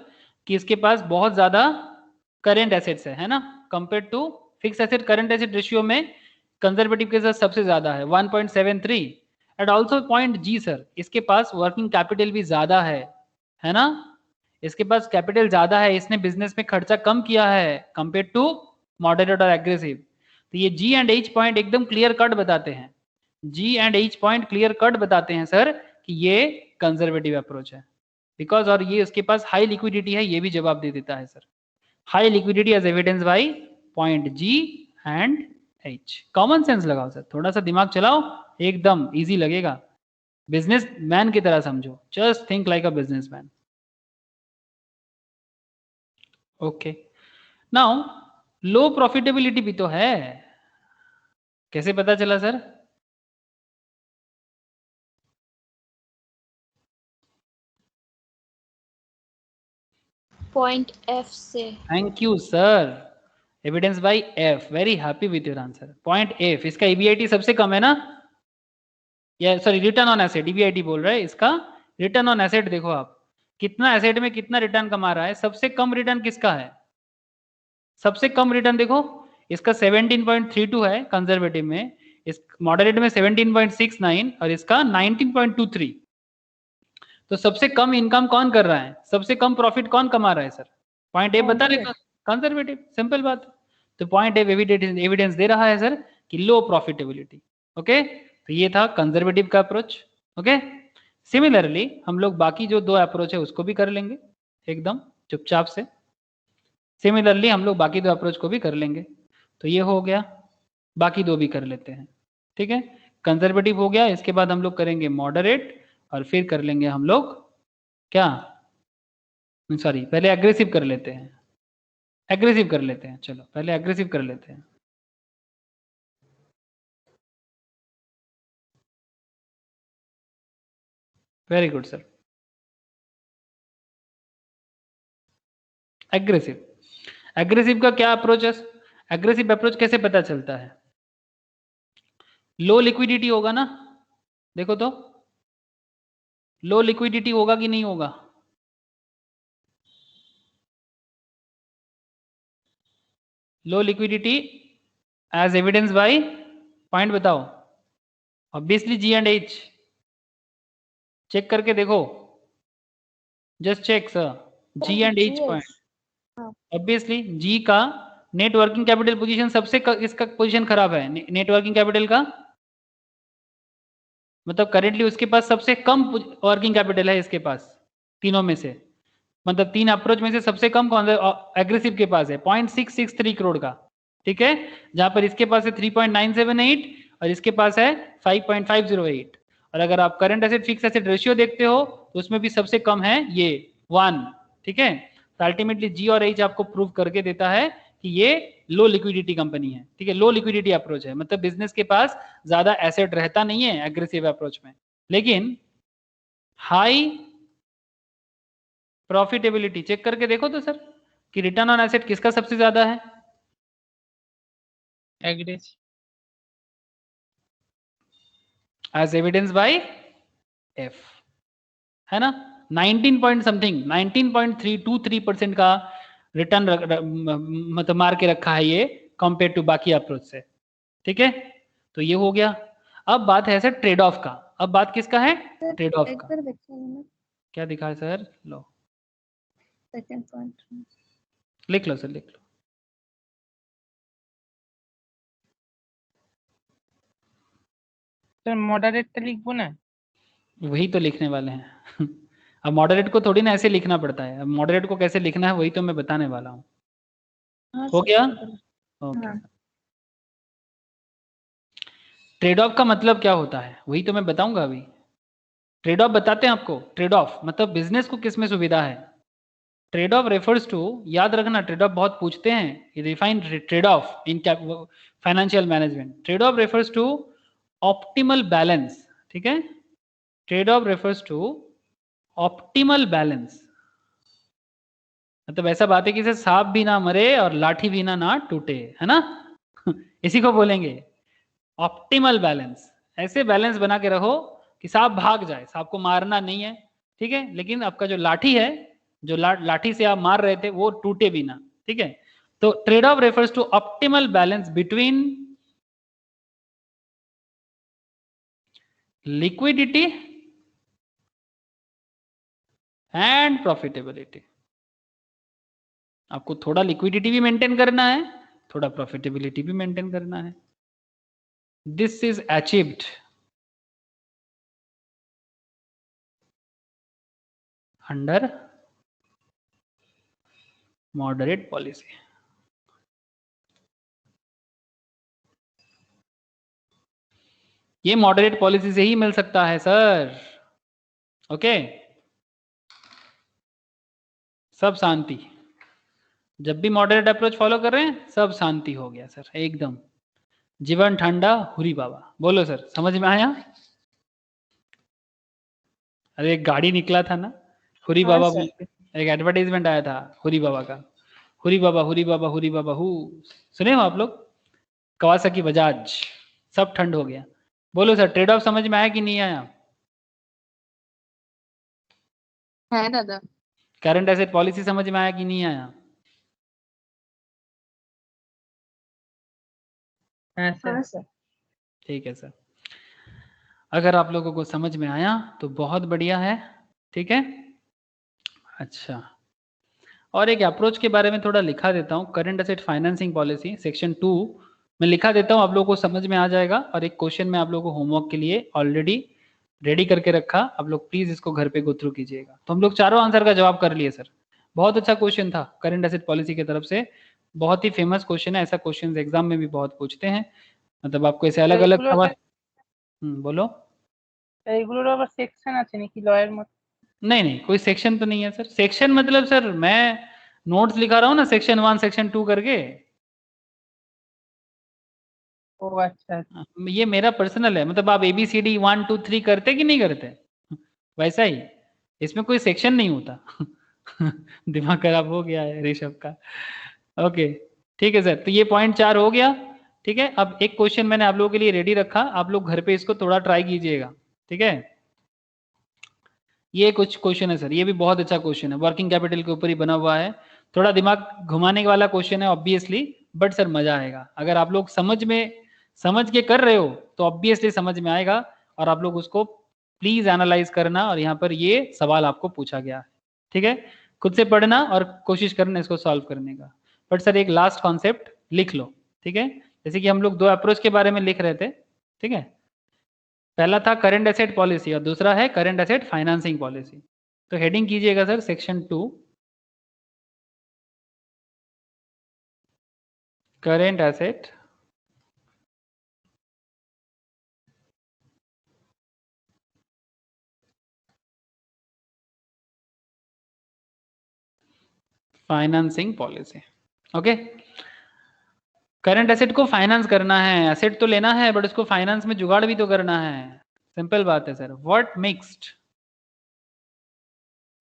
कि इसके पास बहुत ज्यादा करेंट एसेट्स है ना, compare to fix asset current asset ratio में कंजर्वेटिव के साथ सबसे ज्यादा है 1.73। And also point G sir, इसके पास वर्किंग कैपिटल भी ज्यादा है ना, इसके पास कैपिटल ज्यादा है, इसने बिजनेस में खर्चा कम किया है कंपेयर टू मॉडरेट और एग्रेसिव। तो ये G एंड H पॉइंट एकदम क्लियर कट बताते हैं, G and H point clear cut बताते हैं सर कि ये कंजर्वेटिव अप्रोच है, बिकॉज और ये उसके पास हाई लिक्विडिटी है, ये भी जवाब दे देता है sir. High liquidity as evidence by point G and H। Common sense लगाओ सर, थोड़ा सा दिमाग चलाओ, एकदम इजी लगेगा। बिजनेस मैन की तरह समझो, just think like a business man. Okay, now low profitability भी तो है, कैसे पता चला सर? Point F से. Thank you sir, evidence bye F, very happy with your answer. Point F, इसका EBIT सबसे कम है ना, या sorry return on asset, EBIT बोल रहे हैं, इसका रिटर्न ऑन एसेट देखो आप, कितना एसेट में कितना रिटर्न कमा रहा है, सबसे कम रिटर्न किसका है, सबसे कम रिटर्न देखो, इसका 17.32 है कंजर्वेटिव में, इस मॉडरेट में 17.69 और इसका 19.23। तो सबसे कम इनकम कौन कर रहा है, सबसे कम प्रॉफिट कौन कमा रहा है सर? पॉइंट ए बता रहे कंजर्वेटिव, सिंपल बात। तो पॉइंट ए एविडेंस दे रहा है सर कि लो प्रॉफिटेबिलिटी। ओके, तो ये था कंजर्वेटिव का अप्रोच। ओके, सिमिलरली हम लोग बाकी जो 2 अप्रोच है उसको भी कर लेंगे एकदम चुपचाप से। सिमिलरली हम लोग बाकी 2 अप्रोच को भी कर लेंगे। तो ये हो गया, बाकी 2 भी कर लेते हैं, ठीक है। कंजर्वेटिव हो गया, इसके बाद हम लोग करेंगे मॉडरेट, और फिर कर लेंगे हम लोग क्या, सॉरी पहले एग्रेसिव कर लेते हैं, एग्रेसिव कर लेते हैं, चलो पहले एग्रेसिव कर लेते हैं। Very good sir. Aggressive, aggressive का क्या अप्रोच है? एग्रेसिव अप्रोच कैसे पता चलता है? लो लिक्विडिटी होगा ना, देखो तो लो लिक्विडिटी होगा कि नहीं होगा? Low liquidity as evidence by point बताओ। Obviously G and H, check करके देखो, just check sir, G and H point. Obviously G का नेट वर्किंग कैपिटल पोजीशन सबसे इसका पोजीशन खराब है, नेट वर्किंग कैपिटल का मतलब करेंटली उसके पास सबसे कम वर्किंग कैपिटल है इसके पास तीनों में से, मतलब तीन अप्रोच में से सबसे कम कौन सा? एग्रेसिव के पास है 0.663 करोड़ का, ठीक है, जहां पर इसके पास है 3.978 और इसके पास है 5.508। और अगर आप current asset fix asset ratio देखते हो तो उसमें भी सबसे कम है ये 1, ठीक है। तो अल्टीमेटली जी और एच आपको प्रूव करके देता है कि ये लो लिक्विडिटी कंपनी है, ठीक है, लो लिक्विडिटी अप्रोच है, मतलब बिजनेस के पास ज्यादा एसेट रहता नहीं है एग्रेसिव अप्रोच में, लेकिन हाई प्रॉफिटेबिलिटी। चेक करके देखो तो सर कि रिटर्न ऑन एसेट किसका सबसे ज्यादा है? Aggressive. As evidence by F, है ना, 19 पॉइंट समथिंग 19.323% का रिटर्न मतलब मार के रखा है ये कंपेयर टू बाकी अप्रोच से, ठीक है। तो ये हो गया। अब बात है सर ट्रेड ऑफ का। अब बात किसका है? ट्रेड ऑफ का। क्या दिखा है सर? लो सेकंड पॉइंट लिख लो सर, लिख लो। सर मॉडरेट तो लिखबो ना। वही तो लिखने वाले हैं अब मॉडरेट को थोड़ी ना ऐसे लिखना पड़ता है, अब मॉडरेट को कैसे लिखना है वही तो मैं बताने वाला हूँ। हो गया? ओके। ट्रेड ऑफ का मतलब क्या होता है वही तो मैं बताऊंगा अभी। ट्रेड ऑफ बताते हैं आपको। ट्रेड ऑफ मतलब बिजनेस को किस में सुविधा है। ट्रेड ऑफ रेफर्स टू, याद रखना ट्रेड ऑफ बहुत पूछते हैं, refine trade off in financial management. Trade off refers to optimal balance, ठीक है। Trade off refers to optimal balance, मतलब ऐसा बात है कि इसे सांप भी ना मरे और लाठी भी ना टूटे, है ना इसी को बोलेंगे ऑप्टिमल बैलेंस। ऐसे बैलेंस बना के रखो कि सांप भाग जाए, सांप को मारना नहीं है, ठीक है, लेकिन आपका जो लाठी है, जो लाठी से आप मार रहे थे वो टूटे भी ना, ठीक है। तो trade off refers to optimal balance between liquidity and profitability. आपको थोड़ा लिक्विडिटी भी मेंटेन करना है, थोड़ा प्रॉफिटेबिलिटी भी मेंटेन करना है। This is achieved under moderate policy. ये मॉडरेट पॉलिसी से ही मिल सकता है सर। ओके, सब शांति। जब भी मॉडरेट अप्रोच फॉलो कर रहे हैं सब शांति हो गया सर, एकदम जीवन ठंडा हुरी बाबा। बोलो सर, समझ में आया? अरे एक गाड़ी निकला था ना हुरी हाँ बाबा सर। बोल के, एक एडवर्टाइजमेंट आया था हुरी बाबा का, हुरी बाबा हुरी बाबा हुरी बाबा हु। सुने हो आप लोग? कवासाकी बजाज। सब ठंड हो गया। बोलो सर, ट्रेड ऑफ समझ में आया कि नहीं आया? है दादा। करंट एसेट पॉलिसी समझ में आया कि नहीं आया? हाँ सर। हाँ सर। ठीक है सर, अगर आप लोगों को समझ में आया तो बहुत बढ़िया है, ठीक है। अच्छा, और एक अप्रोच के बारे में थोड़ा लिखा देता हूँ, current asset financing policy section 2 में लिखा देता हूँ, आप लोगों को समझ में आ जाएगा। और एक क्वेश्चन मैं आप लोगों को होमवर्क के लिए ऑलरेडी रेडी करके रखा, आप लोग प्लीज इसको घर पे गो थ्रू कीजिएगा। तो हम लोग चारों आंसर का जवाब कर लिए सर। बहुत अच्छा क्वेश्चन था करंट एसेट पॉलिसी की तरफ से, बहुत ही फेमस क्वेश्चन है, ऐसा क्वेश्चन एग्जाम में भी बहुत पूछते हैं, मतलब आपको ऐसे अलग अलग सवाल। बोलो। এগুলোর আবার সেকশন আছে নাকি লয়ের মত? नहीं नहीं, कोई सेक्शन तो नहीं है सर। सेक्शन मतलब सर मैं नोट्स लिखा रहा हूँ ना, सेक्शन 1 सेक्शन 2 करके। ও আচ্ছা। ये मेरा पर्सनल है, मतलब आप ABCD 1 2 3 करते कि नहीं करते? वैसा ही, इसमें कोई सेक्शन नहीं होता। दिमाग खराब हो गया है ऋषभ का। ओके ठीक है सर, तो ये पॉइंट 4 हो गया। ठीक है, अब एक क्वेश्चन मैंने आप लोगों के लिए रेडी रखा, आप लोग घर पे इसको थोड़ा ट्राई कीजिएगा। ठीक है, ये कुछ क्वेश्चन है सर, ये भी बहुत अच्छा क्वेश्चन है, वर्किंग कैपिटल के ऊपर ही बना हुआ है, थोड़ा दिमाग घुमाने वाला क्वेश्चन है ऑब्वियसली, बट सर मजा आएगा अगर आप लोग समझ के कर रहे हो तो ऑब्वियसली समझ में आएगा। और आप लोग उसको प्लीज एनालाइज करना, और यहाँ पर ये सवाल आपको पूछा गया है। ठीक है, खुद से पढ़ना और कोशिश करना इसको सॉल्व करने का। बट सर एक लास्ट कॉन्सेप्ट लिख लो। ठीक है, जैसे कि हम लोग 2 अप्रोच के बारे में लिख रहे थे। ठीक है, पहला था करंट एसेट पॉलिसी और दूसरा है करंट एसेट फाइनेंसिंग पॉलिसी। तो हेडिंग कीजिएगा sir section 2, current asset financing policy. Okay, current asset को फाइनेंस करना है, एसेट तो लेना है बट उसको फाइनेंस में जुगाड़ भी तो करना है। सिंपल बात है sir, what mixed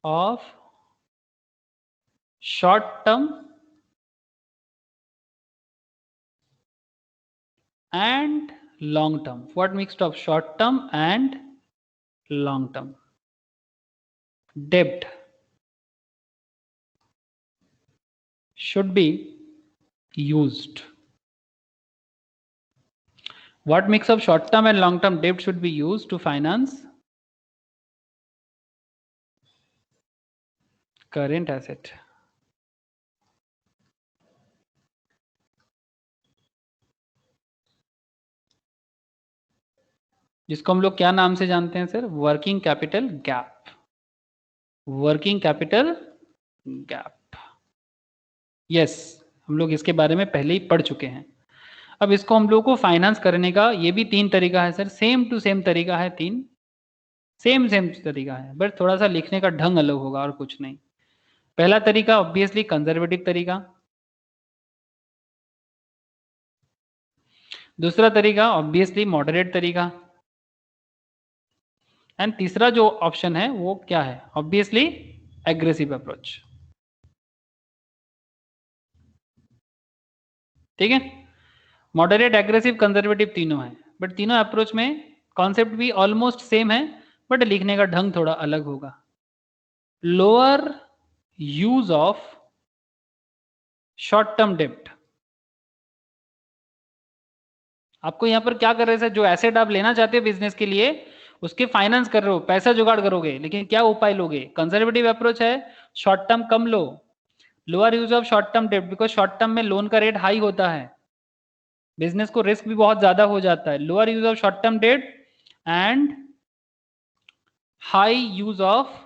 of short term and long term, what mixed of short term and long term debt should be used, what mix of short term and long term debt should be used to finance current asset। जिसको हम लोग क्या नाम से जानते हैं sir, working capital gap, working capital gap. Yes, हम लोग इसके बारे में पहले ही पढ़ चुके हैं। अब इसको हम लोग को फाइनेंस करने का ये भी 3 तरीका है सर, सेम टू सेम तरीका है, 3 सेम तरीका है, बट थोड़ा सा लिखने का ढंग अलग होगा और कुछ नहीं। पहला तरीका ऑब्वियसली कंजर्वेटिव तरीका, दूसरा तरीका ऑब्वियसली मॉडरेट तरीका, एंड तीसरा जो ऑप्शन है वो क्या है, ऑब्वियसली एग्रेसिव अप्रोच। ठीक है, मॉडरेट, एग्रेसिव, कंजर्वेटिव तीनों है, बट तीनों अप्रोच में कॉन्सेप्ट भी ऑलमोस्ट सेम है, बट लिखने का ढंग थोड़ा अलग होगा। Lower use of short term डेप्ट, आपको यहां पर क्या कर रहे हैं, जो एसेट आप लेना चाहते हो बिजनेस के लिए उसके फाइनेंस कर रहे हो, पैसा जुगाड़ करोगे, लेकिन क्या उपाय लोगे, कंजर्वेटिव अप्रोच है, शॉर्ट टर्म कम लो, lower use of short term डेप्ट, बिकॉज शॉर्ट टर्म में लोन का रेट हाई होता है, बिजनेस को रिस्क भी बहुत ज्यादा हो जाता है। Lower use of short term debt and high use of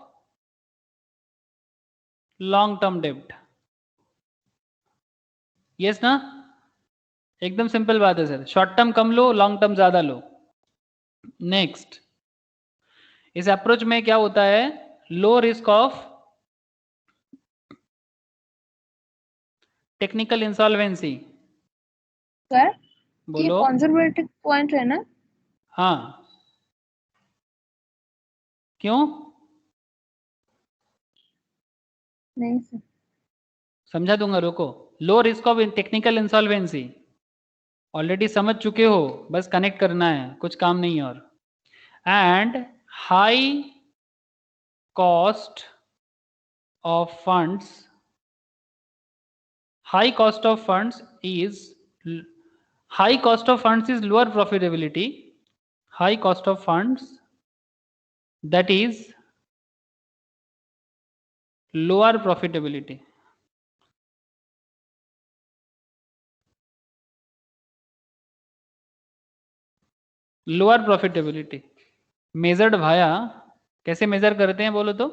long term डेप्ट। यस ना, एकदम सिंपल बात है सर, शॉर्ट टर्म कम लो, लॉन्ग टर्म ज्यादा लो। नेक्स्ट, इस अप्रोच में क्या होता है, low risk of technical insolvency. Sir ये बोलो। कंजर्वेटिव पॉइंट है ना? हाँ, क्यों? नहीं सर। समझा दूंगा, रुको। लो risk of technical insolvency already समझ चुके हो, बस कनेक्ट करना है, कुछ काम नहीं और। And high cost of funds, high cost of funds is high cost of funds is lower profitability, high cost of funds that is lower profitability। Lower profitability measured भाया, कैसे मेजर करते हैं बोलो तो,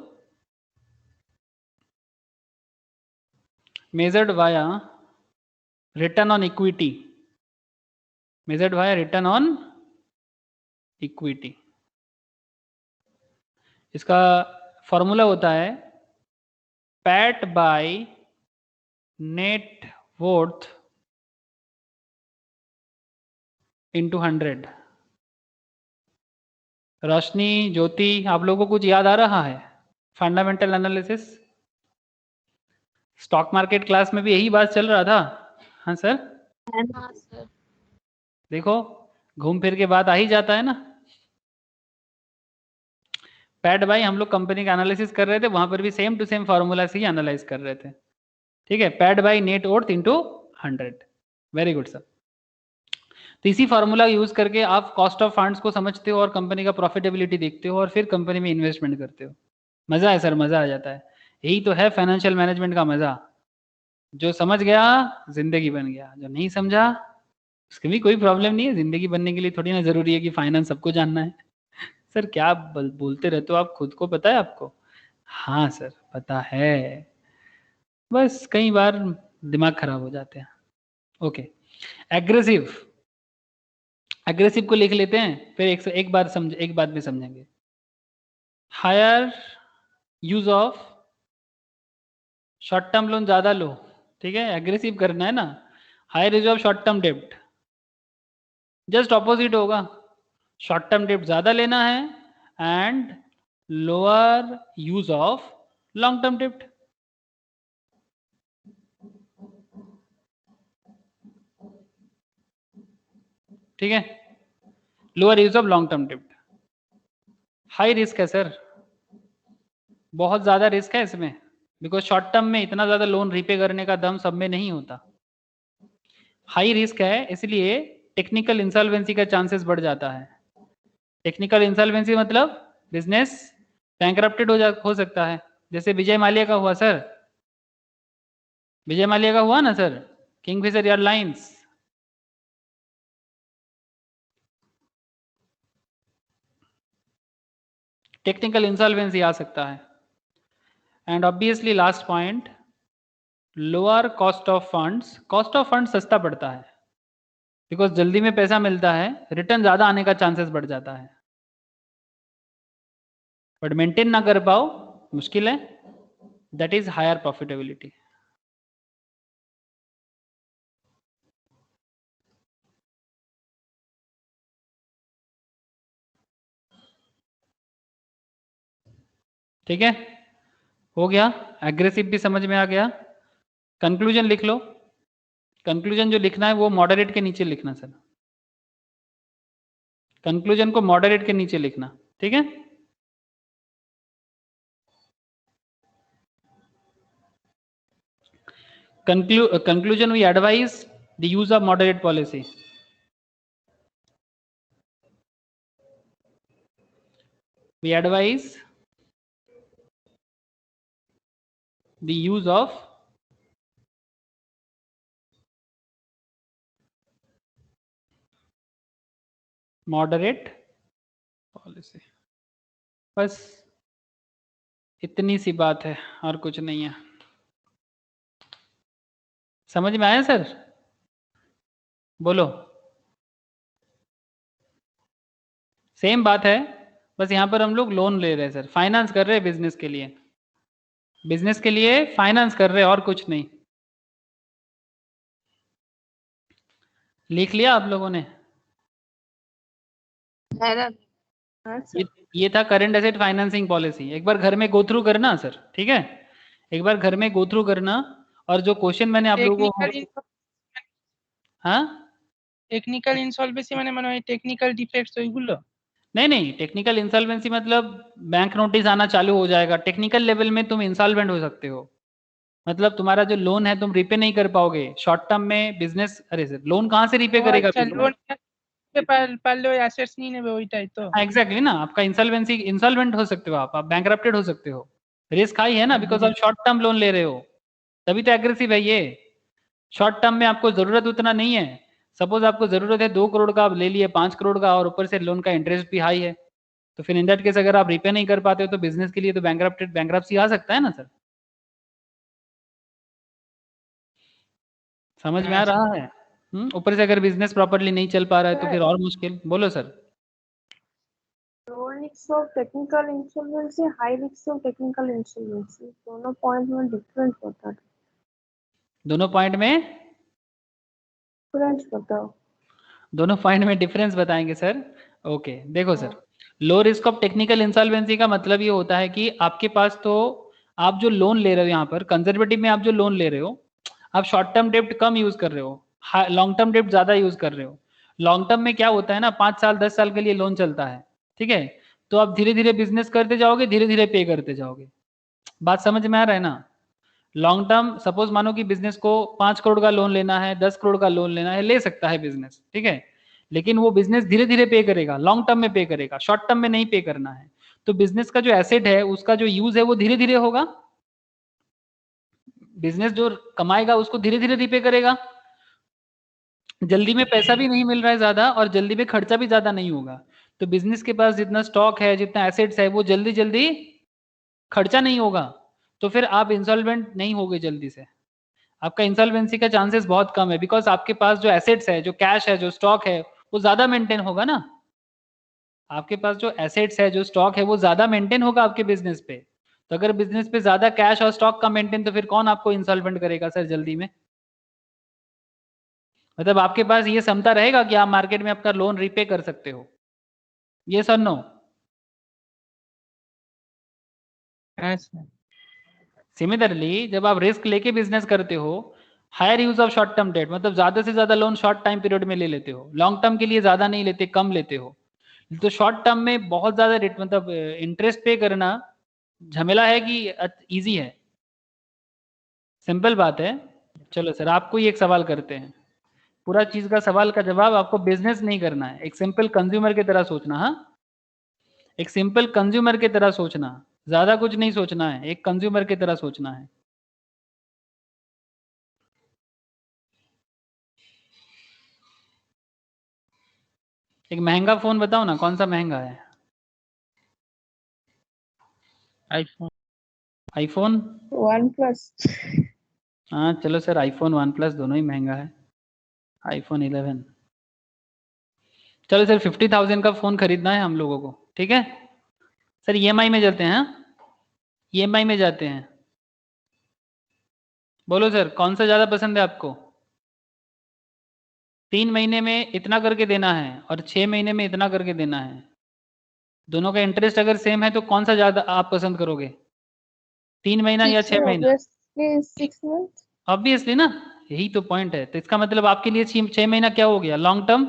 measured via return on equity, measured via return on equity. इसका फॉर्मूला होता है PAT by net worth into 100। Roshni, Jyoti, आप लोगों को कुछ याद आ रहा है? Fundamental analysis stock market class में भी यही बात चल रहा था। हाँ सर, हाँ सर। देखो घूम फिर के बात आ ही जाता है ना। पैड भाई हम लोग कंपनी का एनालिसिस कर रहे थे, वहां पर भी सेम टू सेम फार्मूला से ही एनालाइज कर रहे थे। ठीक है, pad by net worth into 100। Very good sir. तो इसी फार्मूला यूज करके आप कॉस्ट ऑफ फंड्स को समझते हो और कंपनी का प्रॉफिटेबिलिटी देखते हो और फिर कंपनी में इन्वेस्टमेंट करते हो। मजा है सर, मजा आ जाता है। यही तो है फाइनेंशियल मैनेजमेंट का मजा। जो समझ गया जिंदगी बन गया, जो नहीं समझा उसकी भी कोई प्रॉब्लम नहीं है। जिंदगी बनने के लिए थोड़ी ना जरूरी है कि फाइनेंस सबको जानना है। सर क्या बोलते रहते हो आप, खुद को पता है आपको? हाँ सर पता है, बस कई बार दिमाग खराब हो जाते हैं। ओके, एग्रेसिव, एग्रेसिव को लिख लेते हैं, फिर एक बात भी समझेंगे। Higher use of short term loan ज्यादा लो, ठीक है, एग्रेसिव करना है ना। Higher use of short term डेब्ट, जस्ट ऑपोजिट होगा। शॉर्ट टर्म डेब्ट ज्यादा लेना है and lower use of long term डेब्ट। ठीक है, lower use of long term डेब्ट। हाई रिस्क है सर, बहुत ज्यादा रिस्क है इसमें, बिकॉज शॉर्ट टर्म में इतना ज्यादा लोन रीपे करने का दम सब में नहीं होता। हाई रिस्क है, इसलिए टेक्निकल इंसॉल्वेंसी का चांसेस बढ़ जाता है। टेक्निकल इंसॉल्वेंसी मतलब बिजनेस बैंकरप्टेड हो सकता है, जैसे विजय माल्या का हुआ सर। विजय माल्या का हुआ ना sir, Kingfisher airlines. Technical insolvency आ सकता है। And obviously last point, lower cost of funds. Cost of fund सस्ता पड़ता है बिकॉज जल्दी में पैसा मिलता है, रिटर्न ज्यादा आने का चांसेस बढ़ जाता है, बट मेंटेन ना कर पाओ मुश्किल है। That is higher profitability. ठीक है, हो गया, एग्रेसिव भी समझ में आ गया। कंक्लूजन लिख लो। कंक्लूजन जो लिखना है वो मॉडरेट के नीचे लिखना सर, कंक्लूजन को मॉडरेट के नीचे लिखना। ठीक है, conclusion, we advise the use of moderate policy. We advise the use of moderate policy. बस इतनी सी बात है और कुछ नहीं है। समझ में आया सर? बोलो। सेम बात है, बस यहां पर हम लोग लोन ले रहे हैं सर, फाइनेंस कर रहे हैं बिजनेस के लिए, बिजनेस के लिए फाइनेंस कर रहे हैं और कुछ नहीं। लिख लिया आप लोगों ने? है दादा। हाँ सर। ये था करंट एसेट फाइनेंसिंग पॉलिसी। एक बार घर में गो थ्रू करना सर, ठीक है, एक बार घर में गो थ्रू करना। और जो क्वेश्चन मैंने आप लोगों को, हाँ টেকনিক্যাল ইনসলভেন্সি মানে টেকনিক্যাল ডিফেক্টস ওইগুলো। नहीं, टेक्निकल इंसॉल्वेंसी मतलब बैंक नोटिस आना चालू हो जाएगा। टेक्निकल लेवल में तुम इंसॉल्वेंट हो सकते हो, मतलब तुम्हारा जो लोन है तुम रिपे नहीं कर पाओगे शॉर्ट टर्म में। बिजनेस, अरे सर लोन कहाँ से रिपे करेगा আচ্ছা business? লোন পারলে ওই অ্যাসেটস নিয়ে নেবে ওইটাই তো। हाँ एग्जैक्टली ना, आपका इंसॉल्वेंसी, इंसॉल्वेंट हो सकते हो आप बैंकरप्टेड हो सकते हो। रिस्क हाई है ना, बिकॉज आप शॉर्ट टर्म लोन ले रहे हो, तभी तो एग्रेसिव है ये। शॉर्ट टर्म में आपको जरूरत उतना नहीं है। सपोज आपको जरूरत है 2 करोड़ का, आप ले लिए 5 करोड़ का, और ऊपर से लोन का इंटरेस्ट भी हाई है, तो फिर इन दैट केस अगर आप रिपे नहीं कर पाते हो तो बिजनेस के लिए तो बैंकरप्सी आ सकता है ना सर। समझ में आ रहा है? ऊपर से अगर बिजनेस प्रॉपरली नहीं चल पा रहा है तो फिर और मुश्किल। बोलो sir. Low risk of technical insolvency, high risk of technical insolvency, दोनों पॉइंट में डिफरेंस होता है। दोनों पॉइंट में डिफरेंस बताओ। दोनों पॉइंट में डिफरेंस बताएंगे सर। ओके देखो sir, low risk of technical insolvency का मतलब ये होता है कि आपके पास तो आप जो लोन ले रहे हो यहाँ पर कंजर्वेटिव में आप जो लोन ले रहे हो आप शॉर्ट टर्म डेप्ट कम यूज कर रहे हो, लॉन्ग टर्म डेप्ट ज्यादा यूज कर रहे हो। लॉन्ग टर्म में क्या होता है ना 5 साल 10 साल के लिए लोन चलता है, ठीक है। तो आप धीरे धीरे बिजनेस करते जाओगे, धीरे धीरे पे करते जाओगे। बात समझ में आ रहा है ना। लॉन्ग टर्म सपोज मानो कि बिजनेस को 5 करोड़ का लोन लेना है, 10 करोड़ का लोन लेना है, ले सकता है बिजनेस, ठीक है। लेकिन वो बिजनेस धीरे धीरे पे करेगा, लॉन्ग टर्म में पे करेगा, शॉर्ट टर्म में नहीं पे करना है। तो बिजनेस का जो एसेट है उसका जो यूज है वो धीरे धीरे होगा, बिजनेस जो कमाएगा उसको धीरे धीरे रिपे करेगा। जल्दी में पैसा भी नहीं मिल रहा है ज्यादा और जल्दी में खर्चा भी ज्यादा नहीं होगा। तो बिजनेस के पास जितना स्टॉक है, जितना एसेट्स है, वो जल्दी जल्दी खर्चा नहीं होगा। तो फिर आप इंसॉल्वेंट नहीं होगे जल्दी से, आपका इंसॉल्वेंसी का चांसेस बहुत कम है, बिकॉज आपके पास जो एसेट्स है, जो कैश है, जो स्टॉक है, वो ज्यादा मेंटेन होगा ना। आपके पास जो एसेट्स है, जो स्टॉक है, वो ज्यादा मेंटेन होगा आपके बिजनेस पे। तो अगर बिजनेस पे ज्यादा कैश और स्टॉक का मेंटेन, तो फिर कौन आपको इंसॉल्वेंट करेगा सर जल्दी में। मतलब आपके पास ये क्षमता रहेगा कि आप मार्केट में अपना लोन रीपे कर सकते हो, ये सर नो। सिमिलरली जब आप रिस्क लेके बिजनेस करते हो, higher use of short term debt, मतलब ज्यादा से ज्यादा लोन शॉर्ट टाइम पीरियड में ले लेते हो, लॉन्ग टर्म के लिए ज्यादा नहीं लेते, कम लेते हो। तो शॉर्ट टर्म में बहुत ज्यादा रेट मतलब इंटरेस्ट पे करना झमेला है कि इजी है, सिंपल बात है। चलो सर आपको ही एक सवाल करते हैं, पूरा चीज का सवाल का जवाब आपको बिजनेस नहीं करना है, एक सिंपल कंज्यूमर की तरह सोचना। हाँ, एक सिंपल कंज्यूमर की तरह सोचना, ज्यादा कुछ नहीं सोचना है, एक कंज्यूमर की तरह सोचना है। एक महंगा फोन बताओ ना, कौन सा महंगा है। आईफोन। आईफोन। OnePlus। हाँ चलो सर, आईफोन वन प्लस दोनों ही महंगा है। आईफोन 11। चलो सर 50,000 का फोन खरीदना है हम लोगों को, ठीक है सर। ईएमआई में चलते हैं, ईएमआई में जाते हैं। बोलो सर कौन सा ज्यादा पसंद है आपको। 3 महीने में इतना करके देना है और 6 महीने में इतना करके देना है। दोनों का इंटरेस्ट अगर सेम है तो कौन सा ज्यादा आप पसंद करोगे, 3 महीना या 6 महीना। Obviously 6 months। ऑब्वियसली ना, यही तो पॉइंट है। तो इसका मतलब आपके लिए 6 महीना क्या हो गया, लॉन्ग टर्म।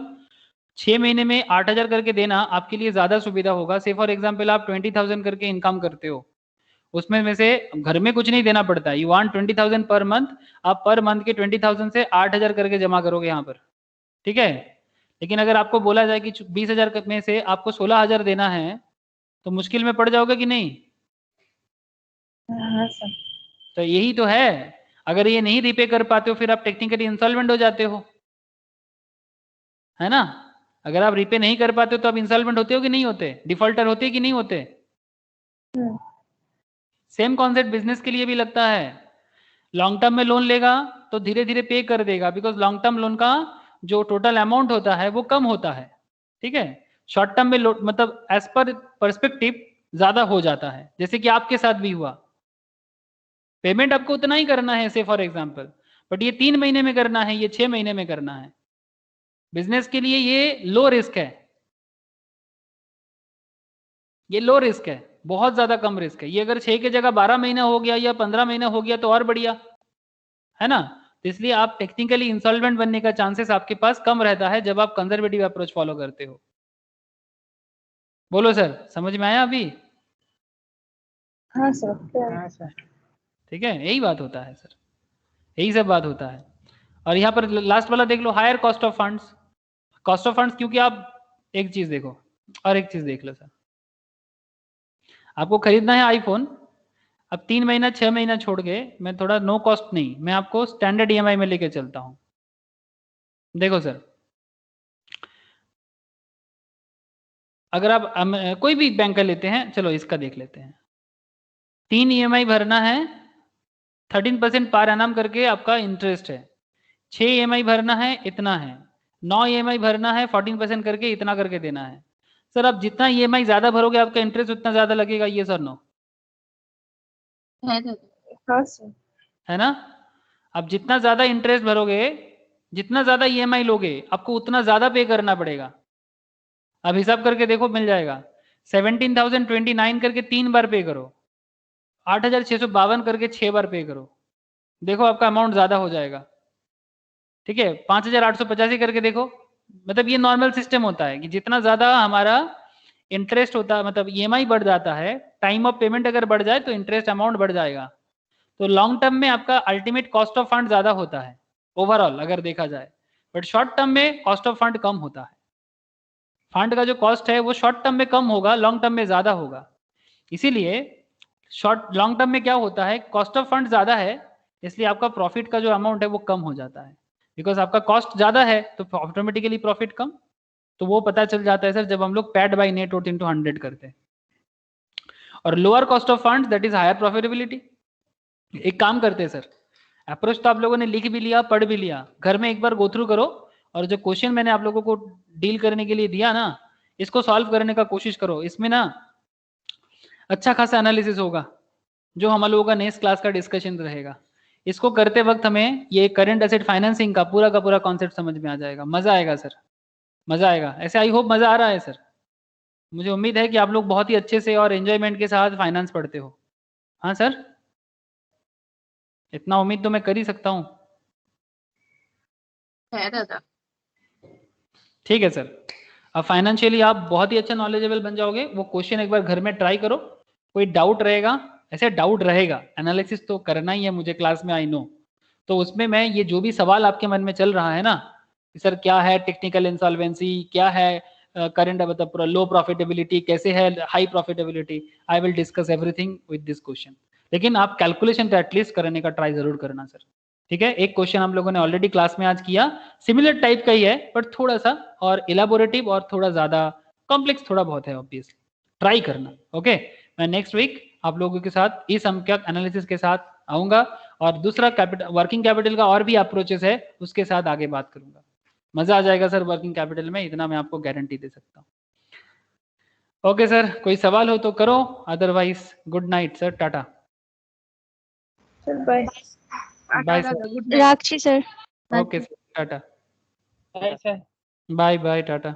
6 महीने में 8,000 करके देना आपके लिए ज्यादा सुविधा होगा। से फॉर एग्जाम्पल आप 20,000 करके इनकम करते हो, उसमें में से घर में कुछ नहीं देना पड़ता, यू वांट 20,000 पर मंथ, आप पर मंथ के 20,000 से 8,000 करके जमा करोगे यहाँ पर, ठीक है। लेकिन अगर आपको बोला जाए कि 20,000 में से आपको 16,000 देना है, तो मुश्किल में पड़ जाओगे कि नहीं। हाँ सर। तो यही तो है, अगर ये नहीं रिपे कर पाते हो फिर आप टेक्निकली इंसॉल्वेंट हो जाते हो, है ना। अगर आप रिपे नहीं कर पाते हो तो आप इंसॉल्वेंट होते हो कि नहीं होते, डिफॉल्टर होते कि नहीं होते। सेम कॉन्सेप्ट बिजनेस के लिए भी लगता है। लॉन्ग टर्म में लोन लेगा तो धीरे धीरे पे कर देगा, बिकॉज लॉन्ग टर्म लोन का जो टोटल अमाउंट होता है वो कम होता है, ठीक है। शॉर्ट टर्म में मतलब एज पर पर्सपेक्टिव ज्यादा हो जाता है, जैसे कि आपके साथ भी हुआ। पेमेंट आपको उतना ही करना है से फॉर एग्जाम्पल, बट ये 3 महीने में करना है, ये 6 महीने में करना है। बिजनेस के लिए ये लो रिस्क है, ये लो रिस्क है, बहुत ज्यादा कम रिस्क है। ये अगर 6 की जगह 12 महीना हो गया या 15 महीना हो गया तो और बढ़िया, है ना। तो इसलिए आप टेक्निकली इंसॉल्वेंट बनने का चांसेस आपके पास कम रहता है जब आप कंजर्वेटिव अप्रोच फॉलो करते हो। बोलो सर समझ में आया अभी। हाँ सर। ठीक है, यही बात होता है सर, यही सब बात होता है। और यहाँ पर लास्ट वाला देख लो, higher cost of funds. Cost of funds क्योंकि आप एक चीज देखो और एक चीज देख लो सर, आपको खरीदना है आईफोन, अब 3 महीना 6 महीना छोड़ के मैं थोड़ा नो कॉस्ट नहीं, मैं आपको स्टैंडर्ड ईएमआई में लेके चलता हूँ। देखो सर, अगर आप कोई भी बैंक का लेते हैं, चलो इसका देख लेते हैं। 3 ईएमआई भरना है, 13% पर एनम करके आपका इंटरेस्ट है। 6 ईएमआई भरना है, इतना है। 9 ईएमआई भरना है, 14% करके इतना करके देना है। सर आप जितना ईएमआई ज्यादा भरोगे आपका इंटरेस्ट उतना ज्यादा लगेगा, ये सर नो है दादा। हाँ सर। है ना। आप जितना ज्यादा इंटरेस्ट भरोगे, जितना ज्यादा ईएमआई लोगे, आपको उतना ज्यादा पे करना पड़ेगा। अब हिसाब करके देखो मिल जाएगा। 17,029 करके 3 बार पे करो, 8,652 करके 6 बार पे करो, देखो आपका अमाउंट ज्यादा हो जाएगा। ठीक है, 5,885 करके देखो। मतलब ये नॉर्मल सिस्टम होता है कि जितना ज्यादा हमारा इंटरेस्ट होता है, मतलब ईएमआई बढ़ जाता है, टाइम ऑफ पेमेंट अगर बढ़ जाए तो इंटरेस्ट अमाउंट बढ़ जाएगा। तो लॉन्ग टर्म में आपका अल्टीमेट कॉस्ट ऑफ फंड ज्यादा होता है ओवरऑल अगर देखा जाए, बट शॉर्ट टर्म में कॉस्ट ऑफ फंड कम होता है। फंड का जो कॉस्ट है वो शॉर्ट टर्म में कम होगा, लॉन्ग टर्म में ज्यादा होगा। इसीलिए लॉन्ग टर्म में क्या होता है, कॉस्ट ऑफ फंड ज्यादा है, इसलिए आपका प्रॉफिट का जो अमाउंट है वो कम हो जाता है। बिकॉज आपका कॉस्ट ज्यादा है तो ऑटोमेटिकली प्रॉफिट कम। तो वो पता चल जाता है सर जब हम लोग paid by net worth into 100 करते हैं। और lower cost of fund that is higher profitability. एक काम करते हैं सर, अप्रोच तो आप लोगों ने लिख भी लिया, पढ़ भी लिया, घर में एक बार गो थ्रू करो, और जो क्वेश्चन मैंने आप लोगों को डील करने के लिए दिया ना, इसको सॉल्व करने का कोशिश करो। इसमें ना अच्छा खासा एनालिसिस होगा, जो हम लोगों का नेक्स्ट क्लास का डिस्कशन रहेगा। इसको करते वक्त हमें ये करंट एसेट फाइनेंसिंग का पूरा कॉन्सेप्ट समझ में आ जाएगा। मजा आएगा सर, मजा आएगा। ऐसे आई होप मजा आ रहा है सर। मुझे उम्मीद है कि आप लोग बहुत ही अच्छे से और एंजॉयमेंट के साथ फाइनेंस पढ़ते हो। हाँ सर, इतना उम्मीद तो मैं कर ही सकता हूँ। है दादा। ठीक है सर, अब फाइनेंशियली आप बहुत ही अच्छा नॉलेजेबल बन जाओगे। वो क्वेश्चन एक बार घर में ट्राई करो, कोई डाउट रहेगा, ऐसे डाउट रहेगा, एनालिसिस तो करना ही है मुझे क्लास में, आई नो। तो उसमें मैं ये जो भी सवाल आपके मन में चल रहा है ना कि सर क्या है टेक्निकल इंसॉल्वेंसी, क्या है करंट मतलब लो प्रॉफिटेबिलिटी, कैसे है high profitability, I will discuss everything with this question. लेकिन आप कैलकुलेशन तो एटलीस्ट करने का ट्राई जरूर करना सर। ठीक है, एक क्वेश्चन हम लोगों ने ऑलरेडी क्लास में आज किया, सिमिलर टाइप का ही है बट थोड़ा सा और इलाबोरेटिव और थोड़ा ज्यादा कॉम्प्लेक्स थोड़ा बहुत है ऑब्वियसली। ट्राई करना। ओके, मैं नेक्स्ट वीक आप लोगों के साथ इस समकक्ष एनालिसिस के साथ आऊंगा और दूसरा कैपिटल वर्किंग कैपिटल का और भी अप्रोचेस है उसके साथ आगे बात करूंगा। मजा आ जाएगा सर वर्किंग कैपिटल में, इतना मैं आपको गारंटी दे सकता हूँ। ओके सर, कोई सवाल हो तो करो, otherwise good night sir, tata चल बाय। बाय दादा sir. Good night. Rakshi sir. Okay sir, tata bye sir. Bye bye Tata.